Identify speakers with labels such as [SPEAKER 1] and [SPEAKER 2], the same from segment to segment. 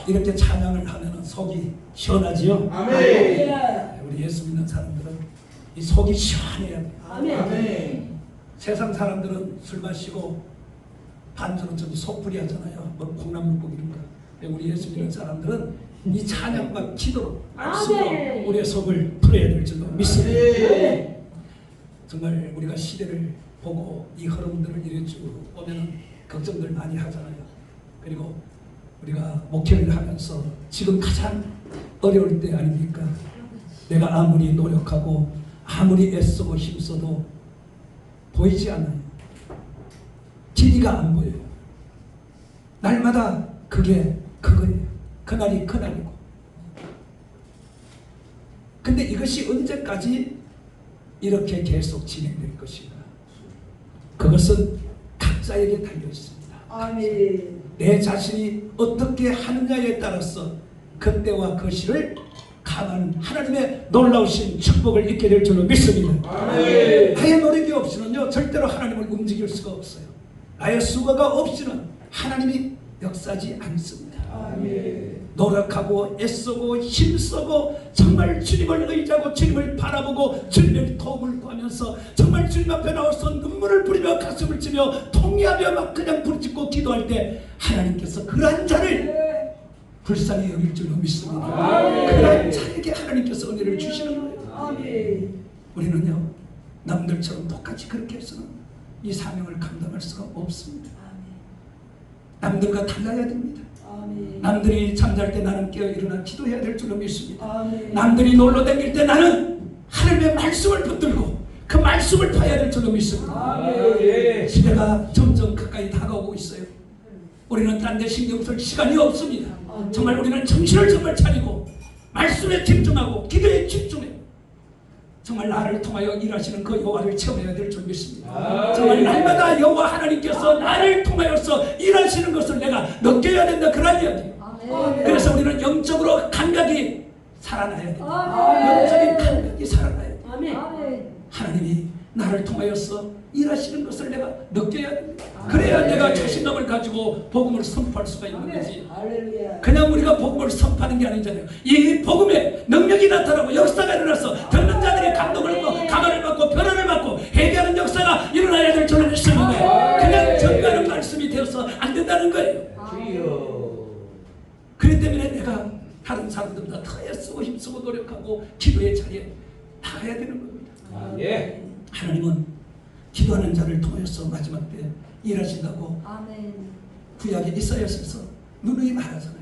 [SPEAKER 1] 이렇게 찬양을 하면 속이 시원하지요?
[SPEAKER 2] 아멘.
[SPEAKER 1] 우리 예수 믿는 사람들은 이 속이 시원해야 돼요.
[SPEAKER 2] 아멘.
[SPEAKER 1] 세상 사람들은 술 마시고 반주는 좀 속풀이 하잖아요. 뭐 콩나물국 이런 거. 근데 우리 예수 믿는 사람들은 이 찬양과 기도로 말씀으로 우리의 속을 풀어야 될 줄로 믿습니다. 정말 우리가 시대를 보고 이 흐름들을 이래 쭉 보면 걱정들 많이 하잖아요. 그리고 우리가 목회를 하면서 지금 가장 어려울 때 아닙니까? 내가 아무리 노력하고 아무리 애쓰고 힘써도 보이지 않아요. 길이가 안 보여요. 날마다 그게 그거예요. 그날이 그날이고. 근데 이것이 언제까지 이렇게 계속 진행될 것인가? 그것은 각자에게 달려 있습니다.
[SPEAKER 2] 아멘.
[SPEAKER 1] 내 자신이 어떻게 하느냐에 따라서 그때와 그 시를 감한 하나님의 놀라우신 축복을 잊게 될 줄로 믿습니다.
[SPEAKER 2] 아멘.
[SPEAKER 1] 나의 노력이 없이는요 절대로 하나님을 움직일 수가 없어요. 나의 수고가 없이는 하나님이 역사하지 않습니다.
[SPEAKER 2] 아멘.
[SPEAKER 1] 노력하고 애쓰고 힘쓰고 정말 주님을 의지하고 주님을 바라보고 주님의 도움을 구하면서 정말 주님 앞에 나와서 눈물을 뿌리며 가슴을 치며 통회하며 막 그냥 부르짖고 기도할 때 하나님께서 그러한 자를 불쌍히 여길 줄로 믿습니다. 그러한 자에게 하나님께서 은혜를 주시는 거예요.
[SPEAKER 2] 아멘.
[SPEAKER 1] 우리는요 남들처럼 똑같이 그렇게 해서는 이 사명을 감당할 수가 없습니다. 남들과 달라야 됩니다. 남들이 잠잘 때 나는 깨어 일어나 기도해야 될 줄로 믿습니다.
[SPEAKER 2] 아멘.
[SPEAKER 1] 남들이 놀러 다닐 때 나는 하나님의 말씀을 붙들고 그 말씀을 파야 될 줄로 믿습니다.
[SPEAKER 2] 아멘.
[SPEAKER 1] 시대가 점점 가까이 다가오고 있어요. 우리는 딴 데 신경 쓸 시간이 없습니다. 정말 우리는 정신을 정말 차리고 말씀에 집중하고 기도에 집중해 정말 나를 통하여 일하시는 그 여호와를 체험해야 될 줄 믿습니다. 정말 날마다 여호와 하나님께서 나를 통하여서 일하시는 것을 내가 느껴야 된다 그런 이야기예요. 그래서 우리는 영적으로 감각이 살아나야 돼요. 영적인 감각이 살아나야 돼요. 하나님이 나를 통하여서 일하시는 것을 내가 느껴야 됩니다. 그래야 내가 자신감을 가지고 복음을 선포할 수가 있는 거지. 그냥 우리가 복음을 선포하는 게 아니잖아요. 이 복음에 능력이 나타나고 역사가 일어나서 듣는 자들이 감동을 받고 감화를 받고 변화를 받고 회개하는 역사가 일어나야 될 줄을 믿습니다. 그냥 전가하는 말씀이 되어서 안 된다는 거예요. 그렇기 때문에 내가 다른 사람들보다 더 애쓰고 힘쓰고 노력하고 기도의 자리에 나가야 되는 겁니다. 하나님은 기도하는 자를 통해서 마지막 때 일하신다고 구약에 이사야서에서 누누이 말하잖아요.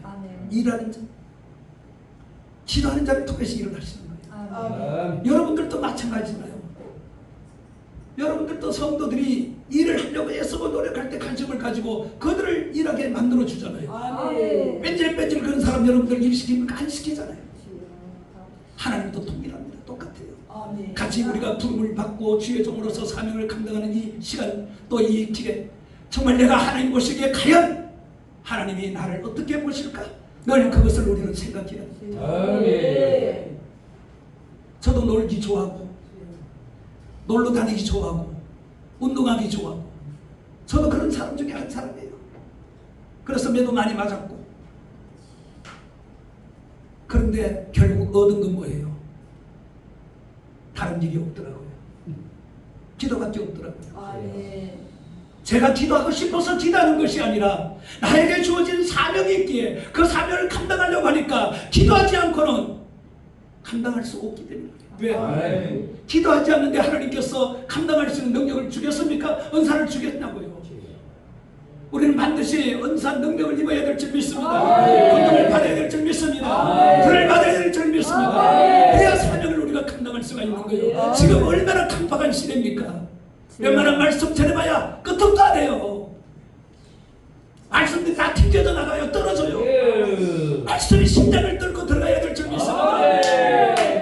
[SPEAKER 1] 일하는 자, 기도하는 자를 통해서 일어나시는 거예요. 여러분들도 마찬가지잖아요. 여러분들도 성도들이 일을 하려고 애쓰고 노력할 때 관심을 가지고 그들을 일하게 만들어 주잖아요. 뺀질뺀질 그런 사람 여러분들 일 시키면 안 시키잖아요. 하나님도 동일합니다. 똑같아요. 같이 우리가 부름을 받고 주의 종으로서 사명을 감당하는 이 시간 또 이 길에 정말 내가 하나님 보시기에 과연 하나님이 나를 어떻게 보실까? 늘 그것을 우리는 생각해야 합니다. 저도 놀기 좋아하고 놀러 다니기 좋아하고 운동하기 좋아하고 저도 그런 사람 중에 한 사람이에요. 그래서 매도 많이 맞았고 그런데 결국 얻은 건 뭐예요? 다른 일이 없더라고요. 기도밖에 없더라고요. 제가 기도하고 싶어서 기도하는 것이 아니라 나에게 주어진 사명이 있기에 그 사명을 감당하려고 하니까 기도하지 않고는 감당할 수 없기 때문에. 왜? 기도하지 않는데 하나님께서 감당할 수 있는 능력을 주겠습니까? 은사를 주겠냐고요. 우리는 반드시 은사 능력을 입어야 될 줄 믿습니다. 권능을 받아야 될 줄 믿습니다. 불을 받아야 될 줄 믿습니다. 그래야 사명을 우리가 감당할 수가 있는 거예요. 지금 얼마나 깜빡한 시대입니까? 웬만한 말씀 전해봐야 끝도 안 해요. 말씀들이 다 튕겨져 나가요. 떨어져요. 말씀이 심장을 뚫고 들어가야 될 줄 믿습니다.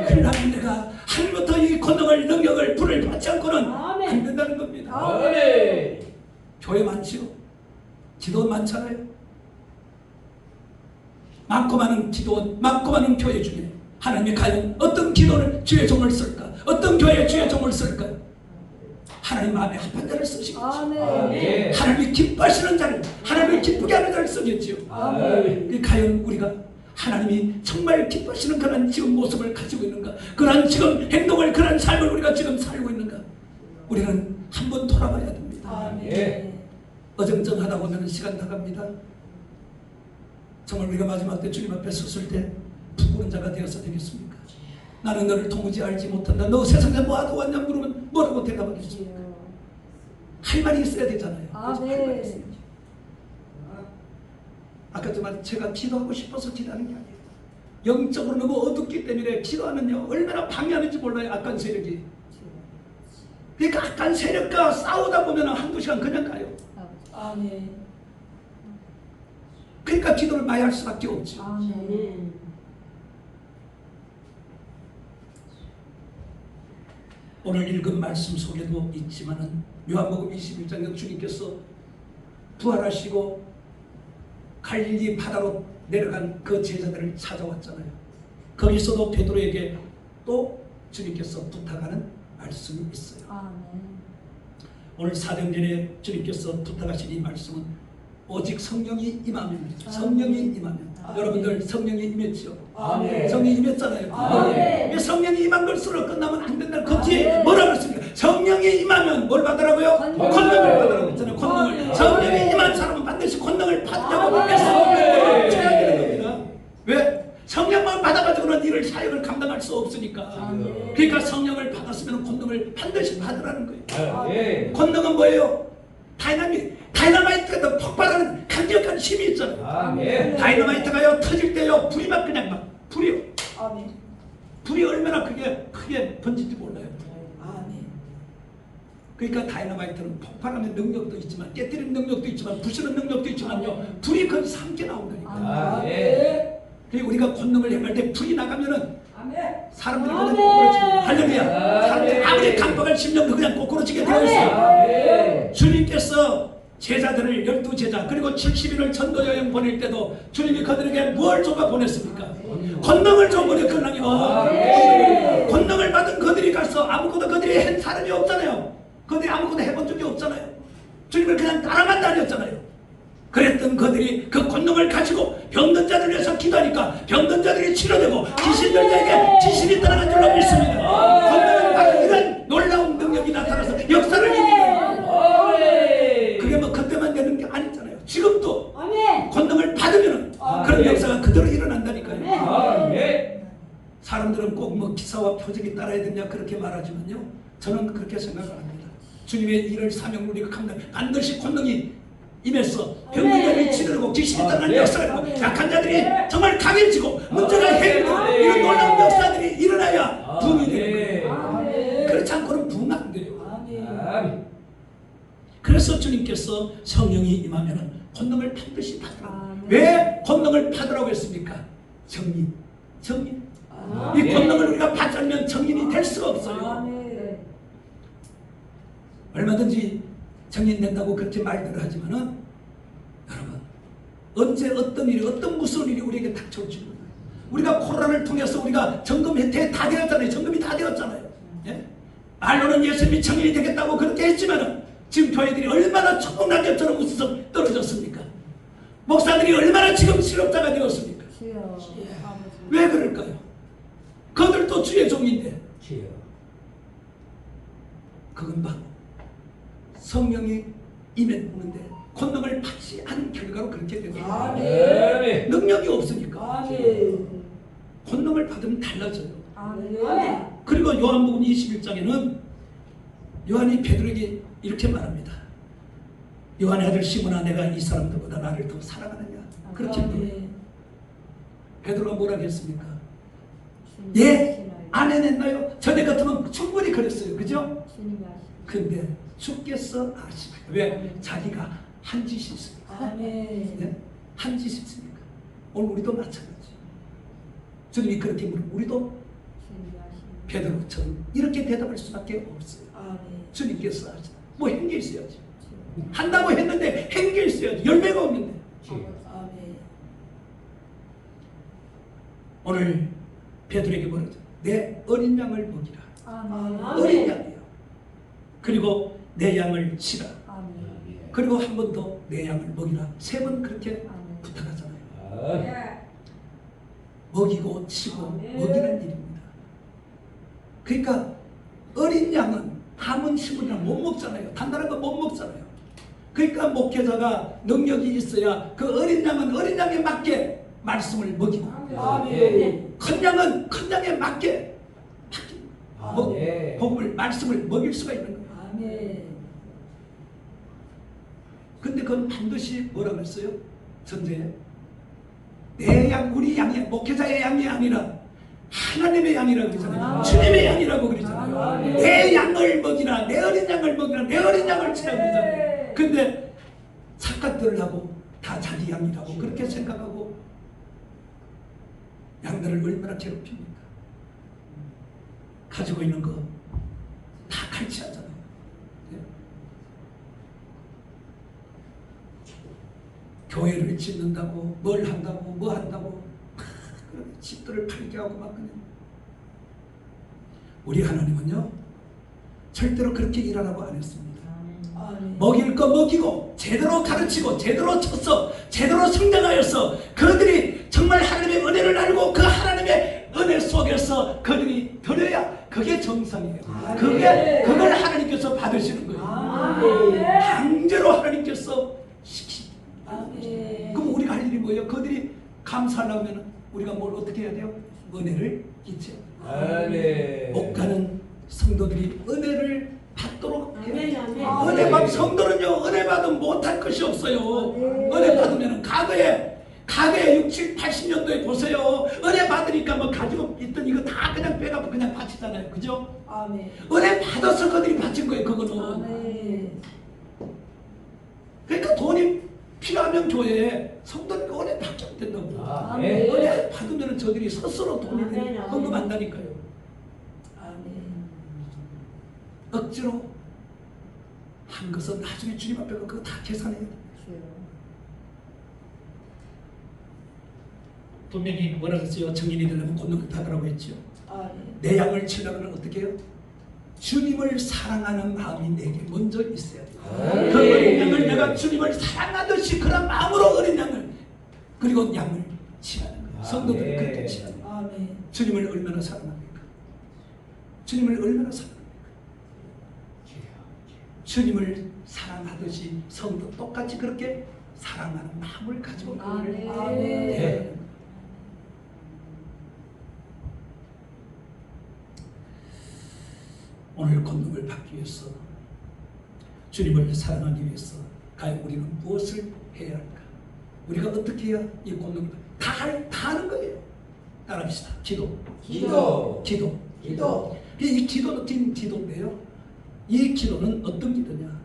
[SPEAKER 1] 그러나 내가 하늘부터 이 권능을 능력을 불을 받지 않고는 안 된다는 겁니다. 교회 많지요? 기도 많잖아요. 많고 많은 기도, 많고 많은 교회 중에 하나님이 과연 어떤 기도를 주의 종을 쓸까? 어떤 교회에 주의 종을 쓸까? 하나님 마음에 합한 자를 쓰신 거죠. 하나님이 기뻐하시는 자를, 하나님 하나님을 기쁘게 하는 자를 쓰겠지요.
[SPEAKER 2] 아멘.
[SPEAKER 1] 과연 우리가 하나님이 정말 기뻐하시는 그런 지금 모습을 가지고 있는가? 그런 지금 행동을, 그런 삶을 우리가 지금 살고 있는가? 우리는 한번 돌아봐야 됩니다.
[SPEAKER 2] 예.
[SPEAKER 1] 어정쩡하다 보면 시간 나갑니다. 정말 우리가 마지막 때 주님 앞에 섰을 때 부끄러운 자가 되어서 되겠습니까? 나는 너를 도무지 알지 못한다. 너 세상에 뭐 하고 왔냐 물으면 뭐라고 대답하겠습니까? 할 말이 있어야 되잖아요. 할 말이 있어야죠. 아까 말 제가 기도하고 싶어서 기도하는 게 아니에요. 영적으로 너무 어둡기 때문에 기도하면요 얼마나 방해하는지 몰라요. 악한 세력이. 그러니까 악한 세력과 싸우다 보면 한두 시간 그냥 가요.
[SPEAKER 3] 아멘.
[SPEAKER 1] 그러니까 기도를 많이 할 수밖에 없죠.
[SPEAKER 3] 아멘.
[SPEAKER 1] 오늘 읽은 말씀 속에도 있지만은 요한복음 21장에 주님께서 부활하시고 갈릴리 바다로 내려간 그 제자들을 찾아왔잖아요. 거기서도 베드로에게 또 주님께서 부탁하는 말씀이 있어요.
[SPEAKER 3] 아멘.
[SPEAKER 1] 오늘 사정전에 주님께서 부탁하신 이 말씀은 오직 성령이 임하면, 성령이 임하면, 여러분들 성령이 임했죠?
[SPEAKER 2] 아멘.
[SPEAKER 1] 성령이 임했잖아요.
[SPEAKER 2] 아멘.
[SPEAKER 1] 왜 성령이 임한 것으로 끝나면 안 된다. 그 뒤에 뭐라고 했습니까? 성령이 임하면 뭘 받으라고요?
[SPEAKER 3] 권능.
[SPEAKER 1] 권능을 받으라고 했잖아요. 권능을.
[SPEAKER 3] 아멘.
[SPEAKER 1] 성령이 임한 사람은 반드시 권능을 받으려고
[SPEAKER 3] 아멘.
[SPEAKER 1] 해서
[SPEAKER 2] 아멘.
[SPEAKER 1] 줘야 되는 겁니다. 왜? 성령만 받아가지고는 일을 사역을 감당할 수 없으니까.
[SPEAKER 3] 아멘.
[SPEAKER 1] 그러니까 성령을 받았으면 권능을 반드시 받으라는 거예요.
[SPEAKER 2] 예.
[SPEAKER 1] 권능은 뭐예요? 다이너마이트가 폭발하는 강력한 힘이 있잖아요.
[SPEAKER 2] 아멘.
[SPEAKER 1] 다이너마이트가요 터질 때요 불이 막 그냥 막 불이요.
[SPEAKER 3] 아멘.
[SPEAKER 1] 불이 얼마나 크게 번진지 몰라요.
[SPEAKER 3] 아멘.
[SPEAKER 1] 그러니까 다이너마이트는 폭발하는 능력도 있지만 깨뜨리는 능력도 있지만 부수는 능력도 있지만요 불이 거기서 함께 나온다니까.
[SPEAKER 2] 아멘.
[SPEAKER 1] 그리고 우리가 권능을 행할 때 불이 나가면은
[SPEAKER 3] 아멘.
[SPEAKER 1] 사람들이
[SPEAKER 3] 아멘.
[SPEAKER 1] 그냥 꼬꾸러지고 할렐루야.
[SPEAKER 2] 아멘.
[SPEAKER 1] 사람들이 아무리 강박할 심령도 그냥 꼬꾸러지게 되어 있어요.
[SPEAKER 2] 아멘.
[SPEAKER 1] 주님께서 제자들을 12제자 그리고 70인을 전도 여행 보낼 때도 주님이 그들에게 무엇을 줘가 보냈습니까? 권능을 줘 보냈거든요.
[SPEAKER 2] 아멘.
[SPEAKER 1] 권능을 받은 그들이 가서 아무것도 그들이 한 사람이 없잖아요. 그들이 아무것도 해본 적이 없잖아요. 주님을 그냥 따라만 다녔잖아요. 그랬던 그들이 그 권능을 가지고 병든 자들 위해서 기도하니까 병든 자들이 치료되고 귀신들에게 귀신이 떠나간 줄로 믿습니다. 권능을 받은 이런 놀라운 능력이 나타나서 역사를 이루는 거예요. 그게 뭐 그때만 되는 게 아니잖아요. 지금도
[SPEAKER 3] 아멘.
[SPEAKER 1] 권능을 받으면 그런 역사가 그대로 일어난다니까요.
[SPEAKER 2] 아멘.
[SPEAKER 1] 사람들은 꼭 뭐 기사와 표적이 따라야 되냐 그렇게 말하지만요. 저는 그렇게 생각을 합니다. 주님의 일을 사명을 우리가 감당 반드시 권능이 임해서 병든 자들이 치료되고 귀신이 떠나는 역사가 있고 약한 자들이 정말 강해지고 문제가 해결되고 이런 놀라운 역사들이 일어나야 부흥이 되는 거예요.
[SPEAKER 3] 아멘.
[SPEAKER 1] 그렇지 않고는 부흥 안 돼요.
[SPEAKER 3] 아멘.
[SPEAKER 2] 아멘.
[SPEAKER 1] 그래서 주님께서 성령이 임하면 권능을 반드시 받으라고.
[SPEAKER 3] 아멘.
[SPEAKER 1] 왜 권능을 받으라고 했습니까? 정인. 이
[SPEAKER 2] 아멘.
[SPEAKER 1] 권능을 우리가 받지 않으면 정인이 될 수가 없어요.
[SPEAKER 3] 아멘.
[SPEAKER 1] 얼마든지 정인된다고 그렇게 말들을 하지만은 여러분 언제 어떤 일이 어떤 무서운 일이 우리에게 닥쳐올지 몰라요. 우리가 코로나를 통해서 우리가 점검 혜택 다 되었잖아요. 점검이 다 되었잖아요. 예? 말로는 예수님이 정인이 되겠다고 그렇게 했지만은 지금 교회들이 얼마나 천국낙엽처럼 우수성 떨어졌습니까? 목사들이 얼마나 지금 실업자가 되었습니까?
[SPEAKER 3] 주여. 아버지.
[SPEAKER 1] 왜 그럴까요? 그들도 주의 종인데
[SPEAKER 2] 주여.
[SPEAKER 1] 그건 바로 성령이 임했는데 권능을 받지 않은 결과로 그렇게 되는 거예요.
[SPEAKER 2] 아멘.
[SPEAKER 1] 능력이 없으니까
[SPEAKER 3] 아멘.
[SPEAKER 1] 권능을 받으면 달라져요.
[SPEAKER 3] 아멘.
[SPEAKER 1] 그리고 요한복음 21장에는 요한이 베드로에게 이렇게 말합니다. 요한의 아들 시몬아 내가 이 사람들보다 나를 더 사랑하느냐 그렇게 물어요. 베드로가 뭐라고 했습니까? 예? 안 해냈나요? 전에 같으면 충분히 그랬어요. 그죠?
[SPEAKER 3] 주님이 아시고.
[SPEAKER 1] 근데 주께서 아십니까? 왜? 자기가 한 짓이 있습니다.
[SPEAKER 3] 아멘.
[SPEAKER 1] 네? 한 짓이 있습니까? 오늘 우리도 마찬가지. 주님이 그렇게 물으면 우리도
[SPEAKER 3] 주님이 아시고.
[SPEAKER 1] 베드로처럼 이렇게 대답할 수밖에 없어요.
[SPEAKER 3] 아멘.
[SPEAKER 1] 주님께서 하시다. 뭐 한 게 있어야지. 한다고 했는데 한 게 있어야지. 열매가 없는데.
[SPEAKER 2] 주여.
[SPEAKER 3] 아멘.
[SPEAKER 1] 오늘 베드로에게 뭐라죠? 내 어린 양을 먹이라.
[SPEAKER 3] 아멘.
[SPEAKER 1] 어린 양이요. 그리고 내 양을 치라.
[SPEAKER 3] 아멘.
[SPEAKER 1] 그리고 한 번 더 내 양을 먹이라. 3번 그렇게
[SPEAKER 3] 아멘.
[SPEAKER 1] 부탁하잖아요.
[SPEAKER 2] 아멘.
[SPEAKER 1] 먹이고 치고
[SPEAKER 3] 아멘.
[SPEAKER 1] 먹이는 일입니다. 그러니까 어린 양은 함은 식물이나 못 먹잖아요. 단단한 거 못 먹잖아요. 그러니까 목회자가 능력이 있어야 그 어린 양은 어린 양에 맞게 말씀을 먹이고
[SPEAKER 2] 아멘.
[SPEAKER 1] 큰 양은 큰 양에 맞게
[SPEAKER 2] 아멘.
[SPEAKER 1] 복음을 말씀을 먹일 수가 있는 거예요.
[SPEAKER 3] 아멘.
[SPEAKER 1] 근데 그건 반드시 뭐라고 했어요? 전제에 내 양, 우리 양이 목회자의 양이 아니라 하나님의 양이라고 그러잖아요. 주님의 양이라고 그러잖아요. 내 양을 먹이라, 내 어린 양을 먹이라, 내 어린 양을 치라고 그러잖아요. 근데 착각들을 하고 다 자기 양이라고 그렇게 생각하고 양들을 얼마나 괴롭힙니까? 가지고 있는 거 다 갈취하잖아요. 네? 교회를 짓는다고 뭘 한다고 뭐 한다고 그런 집들을 팔게 하고 막 그냥. 우리 하나님은요 절대로 그렇게 일하라고 안 했습니다.
[SPEAKER 3] 아멘.
[SPEAKER 1] 먹일 거 먹이고 제대로 가르치고 제대로 쳤어 제대로 성장하였어. 그들이 정말 하나님의 은혜를 알고 그 하나님의 은혜 속에서 그들이 드려야 그게 정상이에요. 그걸 하나님께서 받으시는 거예요.
[SPEAKER 3] 아멘.
[SPEAKER 1] 강제로 하나님께서 시키죠.
[SPEAKER 3] 아멘.
[SPEAKER 1] 그럼 우리가 할 일이 뭐예요? 그들이 감사하려면 우리가 뭘 어떻게 해야 돼요? 은혜를 끼쳐야 돼요.
[SPEAKER 2] 아멘.
[SPEAKER 1] 못 가는 성도들이 은혜를 받도록 해야
[SPEAKER 3] 아멘.
[SPEAKER 1] 돼요.
[SPEAKER 3] 아멘.
[SPEAKER 1] 은혜 받은 성도는요 은혜 받으면 못할 것이 없어요. 은혜 받으면 과거에 60, 80년도에 보세요. 은혜 받으니까 뭐 가지고 있던 이거 다 그냥 빼갖고 그냥 바치잖아요. 그죠?
[SPEAKER 3] 아멘.
[SPEAKER 1] 은혜 받아서 그들이 바친 거예요. 그거는.
[SPEAKER 3] 아멘.
[SPEAKER 1] 그러니까 돈이 필요하면 교회에 성도는 은혜 받게 된다고.
[SPEAKER 2] 아멘.
[SPEAKER 1] 은혜 받으면 저들이 스스로 돈을
[SPEAKER 3] 아멘.
[SPEAKER 1] 헌금한다니까요.
[SPEAKER 3] 아멘.
[SPEAKER 1] 억지로 한 것은 나중에 주님 앞에 그거 다 계산해야 돼. 분명히 뭐라 그랬어요? 증인이 되려면 권능을 받으라고 했죠.
[SPEAKER 3] 아멘.
[SPEAKER 1] 내 양을 치려면 어떻게 해요? 주님을 사랑하는 마음이 내게 먼저 있어야 돼요.
[SPEAKER 2] 아멘.
[SPEAKER 1] 그 어린 양을 내가 주님을 사랑하듯이 그런 마음으로 어린 양을 그리고 양을 치라는 거예요. 성도들을
[SPEAKER 2] 아멘.
[SPEAKER 1] 그렇게 치라는 거예요.
[SPEAKER 3] 아멘.
[SPEAKER 1] 주님을 얼마나 사랑합니까? 주님을 얼마나 사랑합니까? 주님을 사랑하듯이 성도 똑같이 그렇게 사랑하는 마음을 가지고 그를
[SPEAKER 3] 아멘.
[SPEAKER 1] 네. 오늘 권능을 받기 위해서 주님을 사랑하기 위해서 과연 우리는 무엇을 해야 할까? 우리가 어떻게 해야 이 권능을 다 하는 거예요. 따라합시다. 기도.
[SPEAKER 2] 기도.
[SPEAKER 1] 기도.
[SPEAKER 2] 기도.
[SPEAKER 1] 이 기도는 긴 기도인데요. 이 기도는 어떤 기도냐?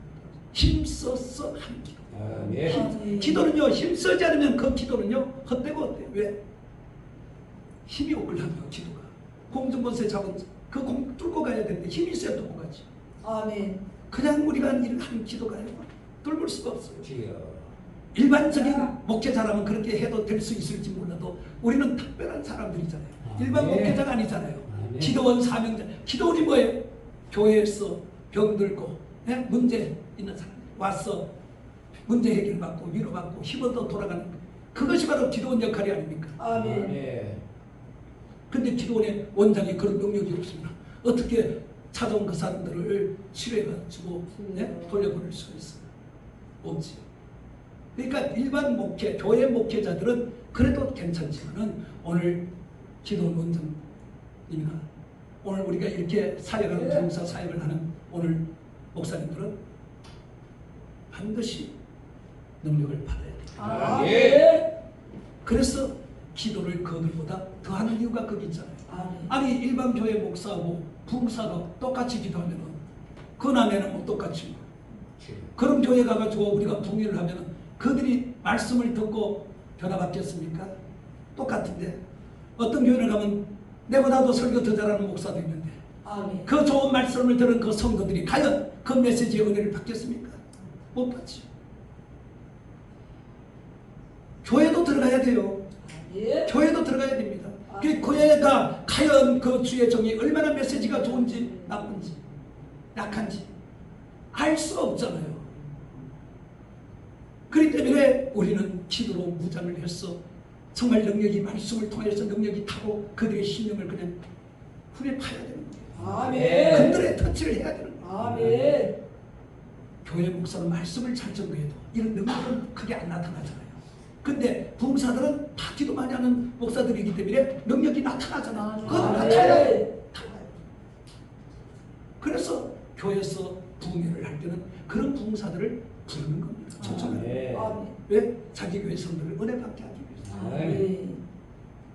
[SPEAKER 1] 힘써서 하는 기도.
[SPEAKER 2] 아멘.
[SPEAKER 1] 기도는요 힘쓰지 않으면 그 기도는요 헛되고 헛돼요. 왜? 힘이 없으려면 기도가 공중권세 잡은 그 공 뚫고 가야 되는데 힘이 있어야 뚫고 가지.
[SPEAKER 3] 아멘.
[SPEAKER 1] 그냥 우리가 하는 기도가요 뚫을 수가 없어요.
[SPEAKER 2] 주여.
[SPEAKER 1] 일반적인 목회자라면 그렇게 해도 될 수 있을지 몰라도 우리는 특별한 사람들이잖아요. 일반
[SPEAKER 2] 아멘.
[SPEAKER 1] 목회자가 아니잖아요.
[SPEAKER 2] 아멘.
[SPEAKER 1] 기도원 사명자. 기도원이 뭐예요? 교회에서 병들고 문제 있는 사람 와서 문제 해결받고 위로받고 힘얻어 돌아가는 그것이 바로 기도원 역할이 아닙니까?
[SPEAKER 3] 아멘.
[SPEAKER 2] 아멘.
[SPEAKER 1] 근데 기도원의 원장이 그런 능력이 없으면 어떻게 찾아온 그 사람들을 치료해가지고 돌려보낼 수가 있어요? 없지요. 그러니까 일반 목회, 교회 목회자들은 그래도 괜찮지만은 오늘 기도원 원장님이나 오늘 우리가 이렇게 사역하는 종사 사역을 하는 오늘 목사님들은 반드시 능력을 받아야 돼요.
[SPEAKER 2] 아멘.
[SPEAKER 1] 그래서 기도를 그들보다 더 하는 이유가 거기 있잖아요.
[SPEAKER 3] 아멘.
[SPEAKER 1] 아니 일반 교회 목사하고 부흥사가 똑같이 기도하면은 근안에는 뭐 똑같이 그런 교회 가가지고 우리가 부흥회를 하면은 그들이 말씀을 듣고 변화받겠습니까? 똑같은데 어떤 교회를 가면 내보다도 설교 더 잘하는 목사도 있는데
[SPEAKER 3] 아멘.
[SPEAKER 1] 그 좋은 말씀을 들은 그 성도들이 과연 그 메시지의 은혜를 받겠습니까? 못 받죠. 교회도 들어가야 돼요.
[SPEAKER 3] 예.
[SPEAKER 1] 교회도 들어가야 됩니다. 그 교회가 과연 그 주의 정이 얼마나 메시지가 좋은지 나쁜지 약한지 알 수가 없잖아요. 그렇기 때문에 우리는 기도로 무장을 해서 정말 능력이 말씀을 통해서 능력이 타고 그들의 심령을 그냥 후에 파야 되는 거예요.
[SPEAKER 3] 아멘.
[SPEAKER 1] 그들의 터치를 해야 되는 거예요.
[SPEAKER 3] 아멘.
[SPEAKER 1] 교회 목사는 말씀을 잘 전도해도 이런 능력은 크게 안 나타나잖아요. 근데 부흥사들은 다 기도 많이 하는 목사들이기 때문에 능력이 나타나잖아. 그건 나타나요. 달라요. 그래서 교회에서 부흥회를 할 때는 그런 부흥사들을 부르는 겁니다. 초청하는 거예요.
[SPEAKER 3] 아멘.
[SPEAKER 1] 왜? 자기 교회 성도를 은혜 받게 하기 위해서.
[SPEAKER 3] 아멘.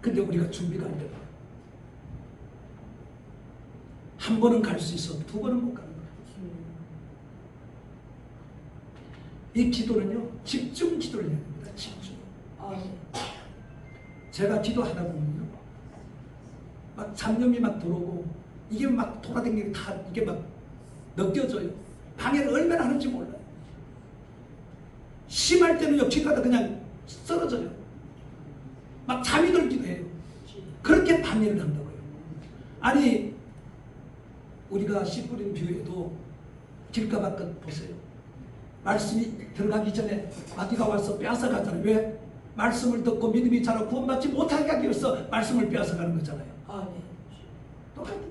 [SPEAKER 1] 근데 우리가 준비가 안 되고 한 번은 갈 수 있어 두 번은 못 가는 거예요. 이 기도는요 집중 기도를 해야 됩니다. 집중.
[SPEAKER 3] 아멘.
[SPEAKER 1] 제가 기도하다 보면요 막 잡념이 막 들어오고 이게 막 돌아다니는 게 다 이게 막 느껴져요. 방해를 얼마나 하는지 몰라요. 심할 때는요 기도하다 그냥 쓰러져요. 막 잠이 들기도 해요. 그렇게 방해를 한다고요. 아니 우리가 씨 뿌린 뷰에도 길가 바깥 보세요. 말씀이 들어가기 전에 마귀가 와서 빼앗아가잖아요. 왜? 말씀을 듣고 믿음이 자라 구원받지 못하게 하기 위해서 말씀을 빼앗아가는 거잖아요.
[SPEAKER 3] 아멘.
[SPEAKER 1] 똑같아요.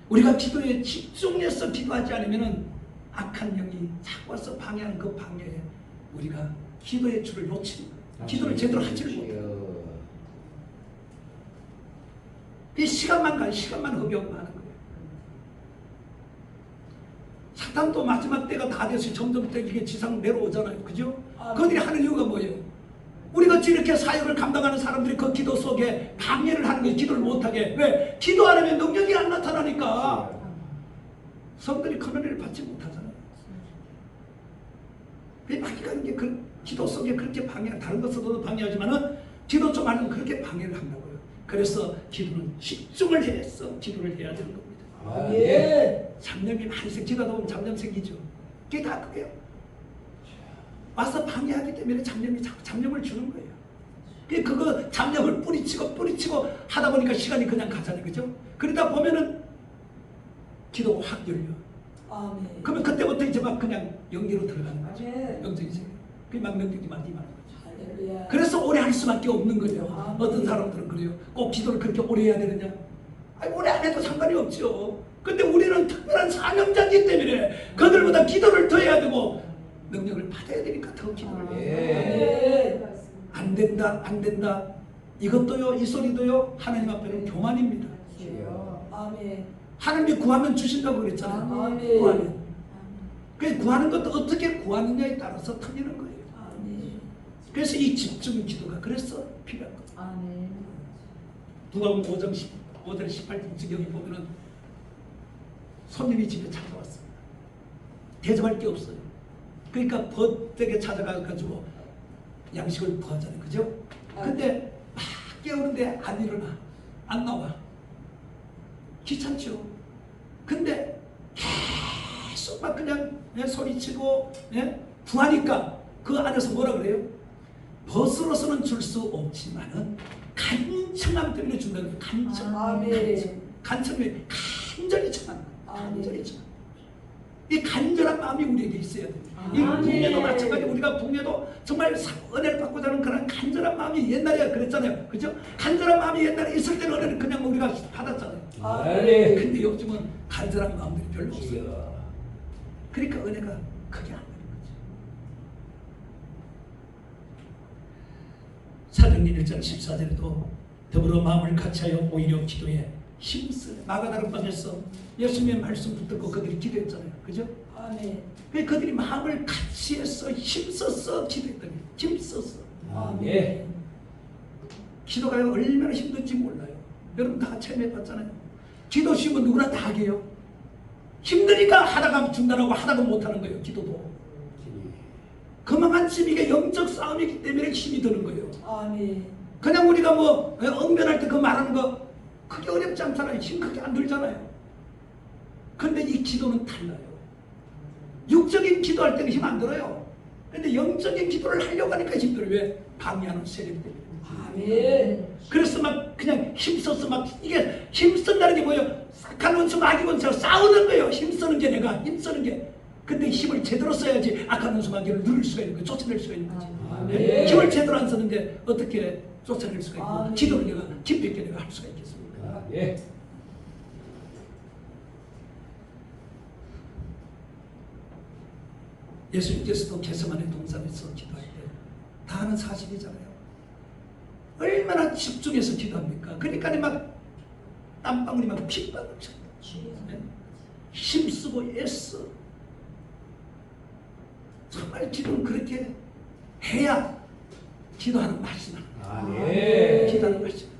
[SPEAKER 1] 우리가 기도에 집중해서 기도하지 않으면 악한 영이 자꾸 와서 방해하는 그 방해에 우리가 기도의 줄을 놓치는 거예요. 기도를 제대로 하지를 못해요. 이 시간만 가요. 시간만 허비하고 하는 거예요. 사탄도 마지막 때가 다 돼서 점점 이게 지상 내려오잖아요. 그죠? 그들이 하는 이유가 뭐예요? 우리같이 이렇게 사역을 감당하는 사람들이 그 기도 속에 방해를 하는 거예요. 기도를 못하게. 왜? 기도 안 하면 능력이 안 나타나니까 성들이 큰 은혜를 받지 못하잖아요. 마귀가 이게 그 기도 속에 그렇게 방해, 다른 것으로도 방해하지만은 기도 좀 하면 그렇게 방해를 한다고요. 그래서 기도는 집중을 해서 기도를 해야 되는 겁니다.
[SPEAKER 3] 아멘.
[SPEAKER 1] 잡념이 많이 기도하다 보면 잡념 생기죠. 그게 다 그게요. 와서 방해하기 때문에 잡념이 자꾸 잡념을 주는 거예요. 그거 잡념을 뿌리치고 하다 보니까 시간이 그냥 가잖아요. 그죠? 그러다 보면은 기도가 확 열려.
[SPEAKER 3] 아멘.
[SPEAKER 1] 그러면 그때부터 이제 막 그냥 영계로 들어가는 거죠.
[SPEAKER 3] 아멘.
[SPEAKER 1] 영적이 생겨. 그게 막 능력이 많이 임하는 거죠.
[SPEAKER 3] 할렐루야.
[SPEAKER 1] 그래서 오래 할 수밖에 없는 거예요.
[SPEAKER 3] 아멘.
[SPEAKER 1] 어떤 사람들은 그래요. 꼭 기도를 그렇게 오래 해야 되느냐? 아니, 오래 안 해도 상관이 없죠. 근데 우리는 특별한 사명자이기 때문에 그들보다 기도를 더 해야 되고 능력을 받아야 되니까 더 기도를 해요.
[SPEAKER 3] 아멘.
[SPEAKER 1] 안 된다. 이것도요, 이 소리도요, 하나님 앞에는 교만입니다.
[SPEAKER 3] 아멘.
[SPEAKER 1] 하나님이 구하면 주신다고 그랬잖아요.
[SPEAKER 3] 아멘.
[SPEAKER 1] 구하면. 그 구하는 것도 어떻게 구하느냐에 따라서 틀리는 거예요.
[SPEAKER 3] 아멘.
[SPEAKER 1] 그래서 이 집중 기도가 그래서 필요한 거예요.
[SPEAKER 3] 아멘.
[SPEAKER 1] 누가복음 5장 5절 18절 여기 보면은 손님이 집에 찾아왔어요. 대접할 게 없어요. 그러니까 벗되게 찾아가가지고 양식을 구하잖아요. 그죠? 근데 막 깨우는데 안 일어나. 안 나와. 귀찮죠? 근데 계속 막 그냥 소리치고 구하니까 그 안에서 뭐라 그래요? 벗으로서는 줄 수 없지만은 간청함 때문에 준다는 거예요. 간청.
[SPEAKER 3] 아멘.
[SPEAKER 1] 간청이 간절히 청하는 거예요. 간절히 청하는 거예요. 이 간절한 마음이 우리에게 있어야 돼요. 이
[SPEAKER 3] 아멘.
[SPEAKER 1] 붕괴도 마찬가지. 우리가 붕괴도 정말 은혜를 받고자 하는 그런 간절한 마음이 옛날에 그랬잖아요. 그죠? 간절한 마음이 옛날에 있을 때는 은혜를 그냥 우리가 받았잖아요.
[SPEAKER 3] 아멘.
[SPEAKER 1] 근데 요즘은 간절한 마음들이 별로 없어요. 그러니까 은혜가 크게 안 되는 거죠. 사도행전 1장 14절에도 더불어 마음을 같이하여 오히려 기도에 힘쓰네. 마가다락방에서 예수님의 말씀 붙들고 그들이 기도했잖아요. 그죠?
[SPEAKER 3] 아멘.
[SPEAKER 1] 그들이 마음을 같이해서 힘써서 기도했더니 힘써서.
[SPEAKER 3] 아멘.
[SPEAKER 1] 기도가 얼마나 힘든지 몰라요. 여러분 다 체험해봤잖아요. 기도 쉬우면 누구나 다 하게요. 힘드니까 하다가 중단하고 하다가 못하는 거예요. 기도도. 그만큼 이게 영적 싸움이기 때문에 힘이 드는 거예요.
[SPEAKER 3] 아멘.
[SPEAKER 1] 그냥 우리가 뭐 응변할 때 그 말하는 거 그게 어렵지 않잖아요. 힘 크게 안 들잖아요. 근데 이 기도는 달라요. 육적인 기도할 때는 힘 안 들어요. 근데 영적인 기도를 하려고 하니까 힘들어요. 왜? 방해하는 세력 때문에.
[SPEAKER 3] 아멘.
[SPEAKER 1] 그래서 막 그냥 힘써서 막 이게 힘쓴다는 게 뭐예요? 악한 원수 마귀 원수와 싸우는 거예요. 힘쓰는 게 내가 힘쓰는 게 근데 힘을 제대로 써야지 악한 수마귀를 누를 수가 있는 거예요. 쫓아낼 수가 있는 거지.
[SPEAKER 3] 아멘.
[SPEAKER 1] 힘을 제대로 안 쓰는데 어떻게 쫓아낼 수가 있고
[SPEAKER 3] 아멘.
[SPEAKER 1] 기도를 내가 깊이 있게 내가 할 수가 있겠습니까?
[SPEAKER 3] 예.
[SPEAKER 1] 예수님께서도 겟세마네 동산에서 기도할 때 다 아는 사실이잖아요. 얼마나 집중해서 기도합니까? 그러니까 막 땀방울이 막 핏방울 쳐. 힘쓰고 애써. 정말 기도는 그렇게 해야 기도하는 맛이 나는 거예요.
[SPEAKER 3] 아멘.
[SPEAKER 1] 기도하는 맛이 나는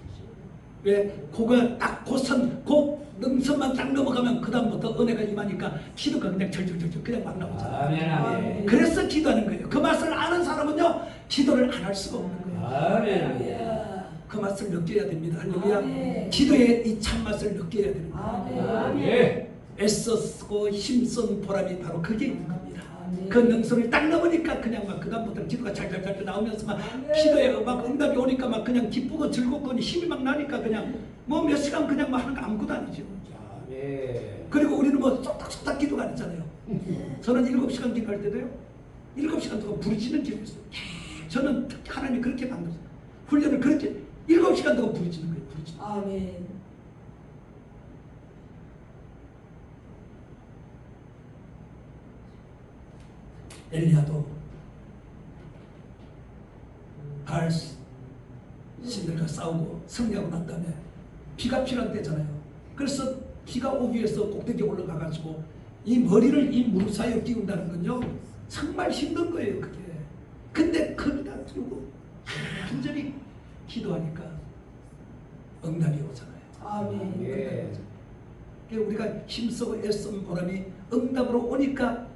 [SPEAKER 1] 거예요. 왜? 그거 딱 고선, 그 능선만 딱 넘어가면 그 다음부터 은혜가 임하니까 기도가 그냥 절절절절 그냥 막 나오잖아요.
[SPEAKER 3] 아멘. 아멘.
[SPEAKER 1] 그래서 기도하는 거예요. 그 맛을 아는 사람은요 기도를 안 할 수가 없는 거예요.
[SPEAKER 3] 아멘.
[SPEAKER 1] 그 맛을 느껴야 됩니다. 할렐루야.
[SPEAKER 3] 아멘.
[SPEAKER 1] 기도의 이 참맛을 느껴야 되는 거예요.
[SPEAKER 3] 아멘. 예.
[SPEAKER 1] 애써 쓰고 힘쓴 보람이 바로 그게 있는 겁니다.
[SPEAKER 3] 아멘.
[SPEAKER 1] 그 능선을 딱 넘으니까 그냥 막 그다음부터 기도가 잘잘잘 나오면서 막 기도에 막 응답이 오니까 막 그냥 기쁘고 즐겁고 힘이 막 나니까 그냥 뭐 몇 시간 그냥 막 하는 거 아무것도 아니죠.
[SPEAKER 3] 아멘.
[SPEAKER 1] 그리고 우리는 뭐 쏙닥쏙닥 기도가 안 했잖아요. 저는 7시간 기도할 때도요. 7시간 동안 부르짖는 기도를 했어요. 저는 특히 하나님이 그렇게 만들었어요. 훈련을 그렇게 7시간 동안 부르짖는 거예요. 부르짖는.
[SPEAKER 3] 아멘.
[SPEAKER 1] 엘리야도 바알 신들과 싸우고 승리하고 난 다음에 비가 필요한 때잖아요. 그래서 비가 오기 위해서 꼭대기에 올라가가지고 이 머리를 이 무릎 사이에 띄운다는 건요 정말 힘든 거예요. 그게. 근데 거기다 두고 간절히 기도하니까 응답이 오잖아요.
[SPEAKER 3] 아멘.
[SPEAKER 1] 예. 우리가 힘쓰고 애쓴 보람이 응답으로 오니까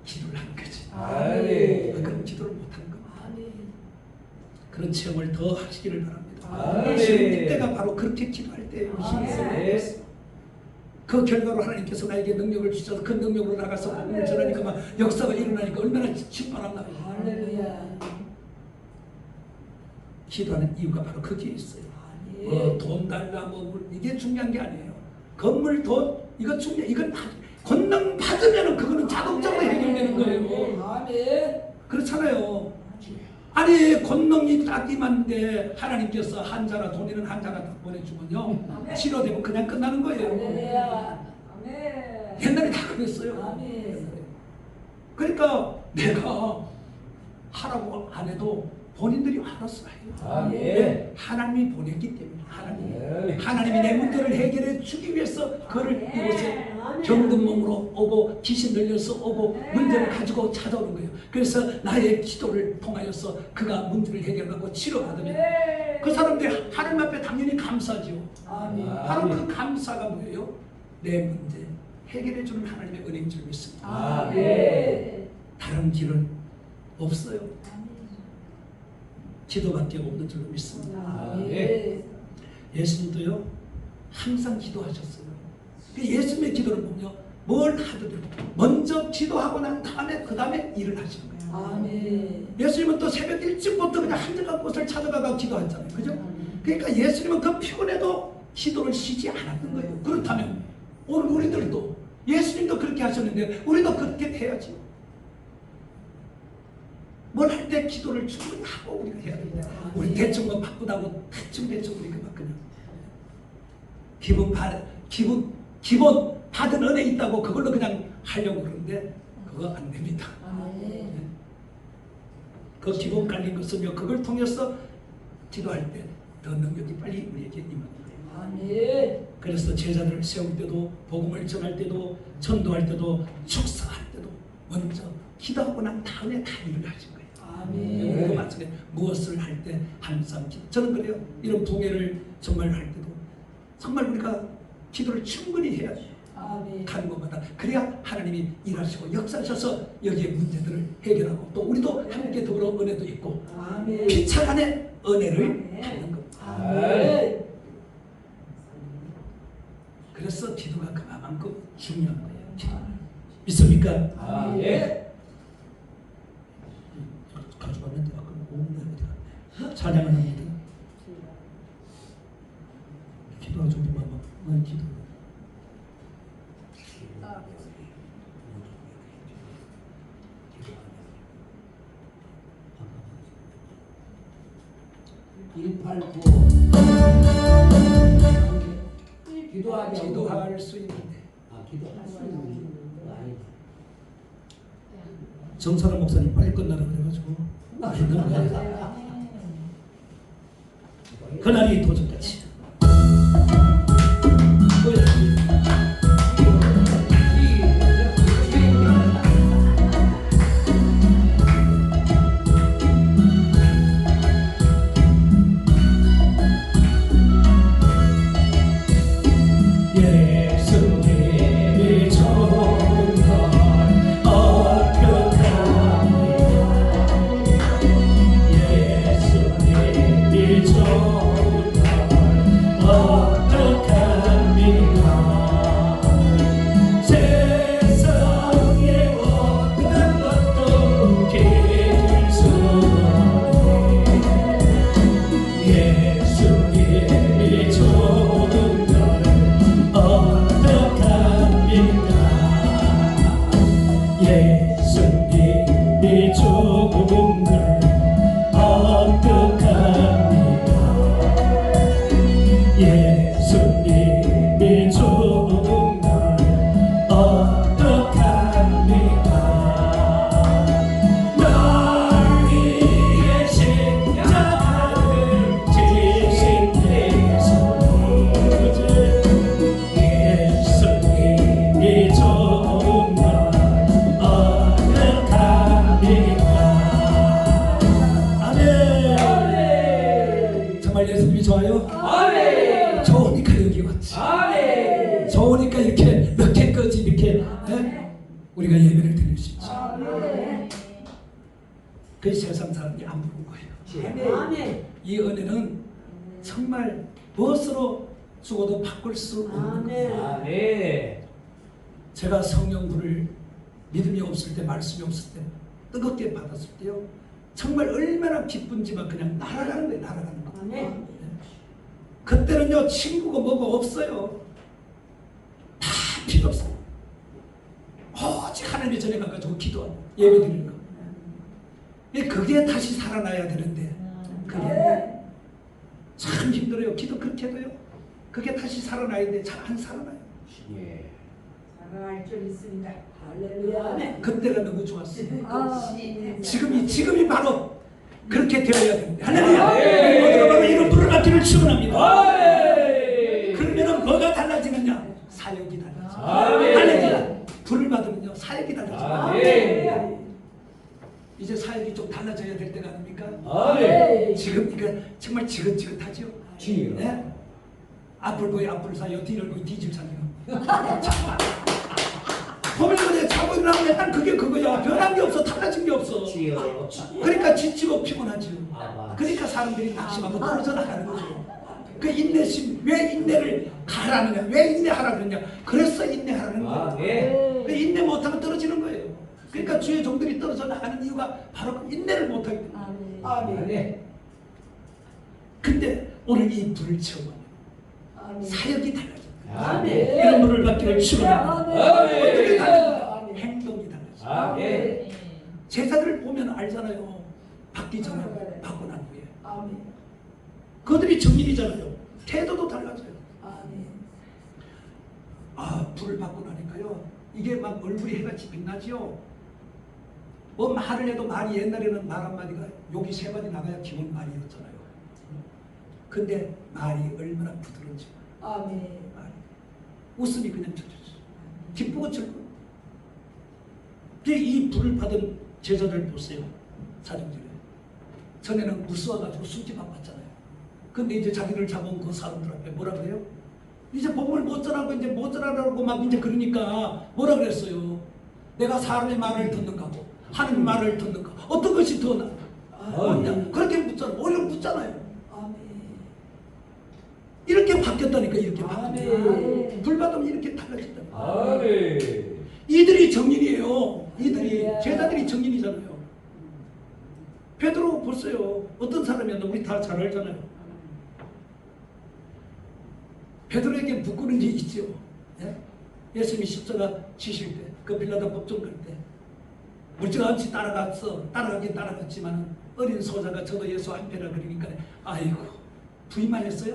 [SPEAKER 1] 기도를 하는 거지.
[SPEAKER 3] 아멘.
[SPEAKER 1] 그럼 기도를 못하는 겁니다.
[SPEAKER 3] 아멘.
[SPEAKER 1] 그런 체험을 더 하시기를 바랍니다.
[SPEAKER 3] 아멘.
[SPEAKER 1] 예수님 때가 바로 그렇게 기도할 때예요.
[SPEAKER 3] 아멘.
[SPEAKER 1] 그 결과로 하나님께서 나에게 능력을 주셔서 그 능력으로 나가서 복음을 전하니까 막 역사가 일어나니까 얼마나 충만한가.
[SPEAKER 3] 할렐루야.
[SPEAKER 1] 기도하는 이유가 바로 거기에 있어요.
[SPEAKER 3] 아멘.
[SPEAKER 1] 뭐 돈 달라 뭐 이게 중요한 게 아니에요. 건물 돈 이거 중요 이건 권능 받으면은 그거는 자동적으로 해결되는 거예요.
[SPEAKER 3] 아멘.
[SPEAKER 1] 그렇잖아요. 아니 권능이 딱 임한데 하나님께서 한자라 돈이는 한자라 딱 보내주면요 치료되면 그냥 끝나는 거예요.
[SPEAKER 3] 할렐루야. 아멘.
[SPEAKER 1] 옛날에 다 그랬어요.
[SPEAKER 3] 아멘.
[SPEAKER 1] 그러니까 내가 하라고 안 해도 본인들이 알아서 해요.
[SPEAKER 3] 아멘.
[SPEAKER 1] 왜? 하나님이 보냈기 때문에
[SPEAKER 3] 아멘.
[SPEAKER 1] 하나님이 내 문제를 해결해 주기 위해서 그를 이곳에 병든 몸으로 오고 귀신 들려서 오고 문제를 가지고 찾아오는 거예요. 그래서 나의 기도를 통하여서 그가 문제를 해결하고 치료받으면 그 사람들이 하나님 앞에 당연히 감사하죠.
[SPEAKER 3] 아멘.
[SPEAKER 1] 바로 그 감사가 뭐예요? 내 문제 해결해 주는 하나님의 은혜인 줄 믿습니다.
[SPEAKER 3] 아멘.
[SPEAKER 1] 다른 길은 없어요. 기도밖에 없는 줄로 믿습니다.
[SPEAKER 3] 아멘.
[SPEAKER 1] 예수님도요 항상 기도하셨어요. 예수님의 기도를 보면 뭘 하더라도 먼저 기도하고 난 다음에 그 다음에 일을 하시는 거예요.
[SPEAKER 3] 아멘.
[SPEAKER 1] 예수님은 또 새벽 일찍부터 그냥 한적한 곳을 찾아가고 기도했잖아요. 그죠? 그러니까 예수님은 그 피곤해도 기도를 쉬지 않았던 거예요. 그렇다면 오늘 우리들도 예수님도 그렇게 하셨는데 우리도 그렇게 해야지. 뭘 할 때 기도를 충분히 하고 우리가 해야 됩니다. 우리 대충 뭐 바쁘다고 대충 우리가 막 그냥 기본 받은 은혜 있다고 그걸로 그냥 하려고 그러는데 그거 안 됩니다.
[SPEAKER 3] 아멘.
[SPEAKER 1] 그 기본 깔린 것은요 그걸 통해서 기도할 때 더 능력이 빨리 우리에게 임하는 거예요.
[SPEAKER 3] 아멘.
[SPEAKER 1] 그래서 제자들을 세울 때도 복음을 전할 때도 전도할 때도 축사할 때도 먼저 기도하고 난 다음에 다 일을 하신 거예요.
[SPEAKER 3] 아멘.
[SPEAKER 1] 우리도 마찬가지 무엇을 할 때 항상 저는 그래요. 이런 봉해를 정말 할 때도 정말 우리가 기도를 충분히 해야 돼요.
[SPEAKER 3] 아멘.
[SPEAKER 1] 가는 것마다 그래야 하나님이 일하시고 역사하셔서 여기에 문제들을 해결하고 또 우리도 함께 더불어 은혜도 있고
[SPEAKER 3] 아멘.
[SPEAKER 1] 피차간의 은혜를 받는 겁니다.
[SPEAKER 3] 아멘.
[SPEAKER 1] 그래서 기도가 그만큼 중요한 거예요. 기도. 믿습니까?
[SPEAKER 3] 아멘.
[SPEAKER 1] 가져갔는데 아까 오늘 어디 갔네. 찬양을 합니다. 기도가 좀 봐봐. 난 기도.
[SPEAKER 3] 189 기도하지 않고.
[SPEAKER 1] 기도할 수 있는데
[SPEAKER 3] 기도할 수 있는 거 아니다.
[SPEAKER 1] 정선아 목사님 빨리 끝나라 그래가지고 힘든 거예요. 그날이 도전같이 예수님이 좋은 걸 어떡합니까? 예수님이 좋은 걸 어떡합니까? 세상에 어떤 것도 기길 수 없네. 예수님이 좋은 걸 어떡합니까? 예수님이 좋은 걸 어떡합니까? 예수님이 좋은 걸 어떡합니까? 날 위해 십자가를 지신 예수 예수님이 좋은 걸 어떡합니까? 아멘. 정말 예수님이 좋아요?
[SPEAKER 3] 아멘.
[SPEAKER 1] 좋으니까 여기 왔지.
[SPEAKER 3] 아멘.
[SPEAKER 1] 좋으니까 이렇게 늦게까지 이렇게 우리가 예배를 드릴 수 있지.
[SPEAKER 3] 아멘.
[SPEAKER 1] 그 세상 사람이 안 부른 거예요.
[SPEAKER 3] 아멘.
[SPEAKER 1] 이 은혜는 정말 무엇으로 죽어도 바꿀 수 없는 거예요.
[SPEAKER 3] 아멘.
[SPEAKER 1] 제가 성령불을 믿음이 없을 때, 말씀이 없을 때 뜨겁게 받았을 때요, 정말 얼마나 기쁜지만 그냥 날아가는 거예요. 날아가는 거.
[SPEAKER 3] 아멘.
[SPEAKER 1] 그때는요, 친구가 뭐가 없어요. 다 필요 없어요. 오직 하나님의 전에 가가지고 기도하고 예배 드리는 거. 그게 다시 살아나야 되는데 그게 참 힘들어요. 기도 그렇게 해도요, 그게 다시 살아나야 돼. 잘 안 살아나요.
[SPEAKER 3] 예.
[SPEAKER 4] 살아날 줄 있습니다.
[SPEAKER 3] 할렐루야. 아멘.
[SPEAKER 1] 그때가 너무 좋았어요.
[SPEAKER 4] 아멘.
[SPEAKER 1] 지금이 바로 그렇게 되어야 됩니다. 할렐루야.
[SPEAKER 3] 아멘.
[SPEAKER 1] 우리가 바로 이런 불을 받기를 축원합니다.
[SPEAKER 3] 아멘.
[SPEAKER 1] 그러면은 뭐가 달라지느냐? 사역이 달라져.
[SPEAKER 3] 아멘.
[SPEAKER 1] 할렐루야. 불을 받으면요, 사역이 달라져.
[SPEAKER 3] 아멘.
[SPEAKER 1] 이제 사역이 좀 달라져야 될 때가 아닙니까?
[SPEAKER 3] 아멘.
[SPEAKER 1] 지금 이거 정말 지긋지긋하죠.
[SPEAKER 3] 지요.
[SPEAKER 1] 네? 앞을 보이 앞을 사요, 뒤를 보이 뒤질 사요. 보면 그래, 자고 일어나면 난 그게 그거야. 변한 게 없어, 달라진 게 없어.
[SPEAKER 3] 지요.
[SPEAKER 1] 그러니까 지치고 피곤하죠.
[SPEAKER 3] 아바.
[SPEAKER 1] 그러니까 사람들이 낙심하고 떨어져 나가는 거죠. 그 인내심, 왜 인내를 가라느냐, 왜 인내하라 그러냐. 그래서 인내하라는 거예요.
[SPEAKER 3] 아멘.
[SPEAKER 1] 그 인내 못하면 떨어지는 거예요. 그러니까 주의 종들이 떨어져 나가는 이유가 바로 그 인내를 못하기 때문에.
[SPEAKER 3] 아멘.
[SPEAKER 1] 근데 오늘 이 불을 체험하면
[SPEAKER 4] 아멘.
[SPEAKER 1] 사역이 달라져.
[SPEAKER 3] 아멘.
[SPEAKER 1] 이런 불을 받기를 축원합니다.
[SPEAKER 3] 아멘.
[SPEAKER 1] 어떻게 달라져? 행동이 달라져.
[SPEAKER 3] 아멘.
[SPEAKER 1] 제자들을 보면 알잖아요. 받기 전에 받고 난 후에.
[SPEAKER 4] 아멘.
[SPEAKER 1] 그들이 정인이잖아요. 태도도 달라져요.
[SPEAKER 4] 아멘.
[SPEAKER 1] 아, 불을 받고 나니까요, 이게 막 얼굴이 해같이 빛나지요. 뭐 말을 해도 말이, 옛날에는 말 한마디가 욕이 3마디 나가야 기본 말이었잖아요. 근데 말이 얼마나 부드러운지.
[SPEAKER 4] 아멘.
[SPEAKER 1] 말이. 웃음이 그냥 젖었어. 기쁘고 즐거워. 이 불을 받은 제자들 보세요. 사정들에. 전에는 무서워가지고 숨지 안 받잖아요. 근데 이제 자기를 잡은 그 사람들 앞에 뭐라 그래요? 이제 복음을 못 전하고 이제 못 전하라고 막 이제 그러니까 뭐라 그랬어요? 내가 사람의 말을 듣는가고 하나님의 말을 듣는가? 어떤 것이 더 나냐? 그렇게 묻잖아요. 오히려 묻잖아요.
[SPEAKER 4] 아멘.
[SPEAKER 1] 이렇게 바뀌었다니까. 이렇게 바뀌었다.
[SPEAKER 4] 아멘.
[SPEAKER 1] 불 받으면 이렇게 달라진다.
[SPEAKER 3] 아멘.
[SPEAKER 1] 이들이 정인이에요. 이들이 제자들이 정인이잖아요. 베드로 보세요. 어떤 사람이었나 우리 다 잘 알잖아요. 베드로에게 부끄러운 게 있죠. 예? 예수님이 십자가 지실 때, 그 빌라도 법정 갈 때, 물질없이 따라갔어. 따라가긴 따라갔지만 어린 소자가 저도 예수 한패라 그러니까 아이고 부인만 했어요?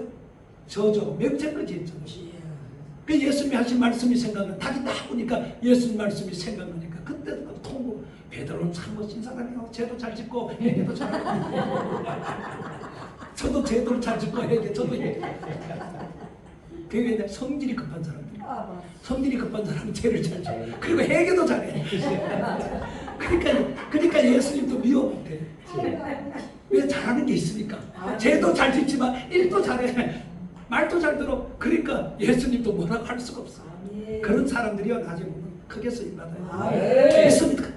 [SPEAKER 1] 저죠 맹세까지 했잖아요. 그 예수님이 하신 말씀이 생각나. 닭이 딱 보니까 예수님 말씀이 생각나니까 그때 통보. 베드로는 참 멋진 사람이요. 죄도 잘 짓고 회개도 잘하고. 저도 죄도 잘 짓고 회개 저도 회개. 그게 성질이 급한 사람들. 성질이 급한 사람은 죄를 잘 짓고 그리고 회개도 잘해. 그러니까 예수님도 미워 못해. 왜 잘하는 게 있으니까. 죄도 잘 짓지만 일도 잘해. 말도 잘 들어. 그러니까 예수님도 뭐라고 할 수가 없어. 그런 사람들이요 나중에 보면 크게 쓰임받아요. 믿습니까?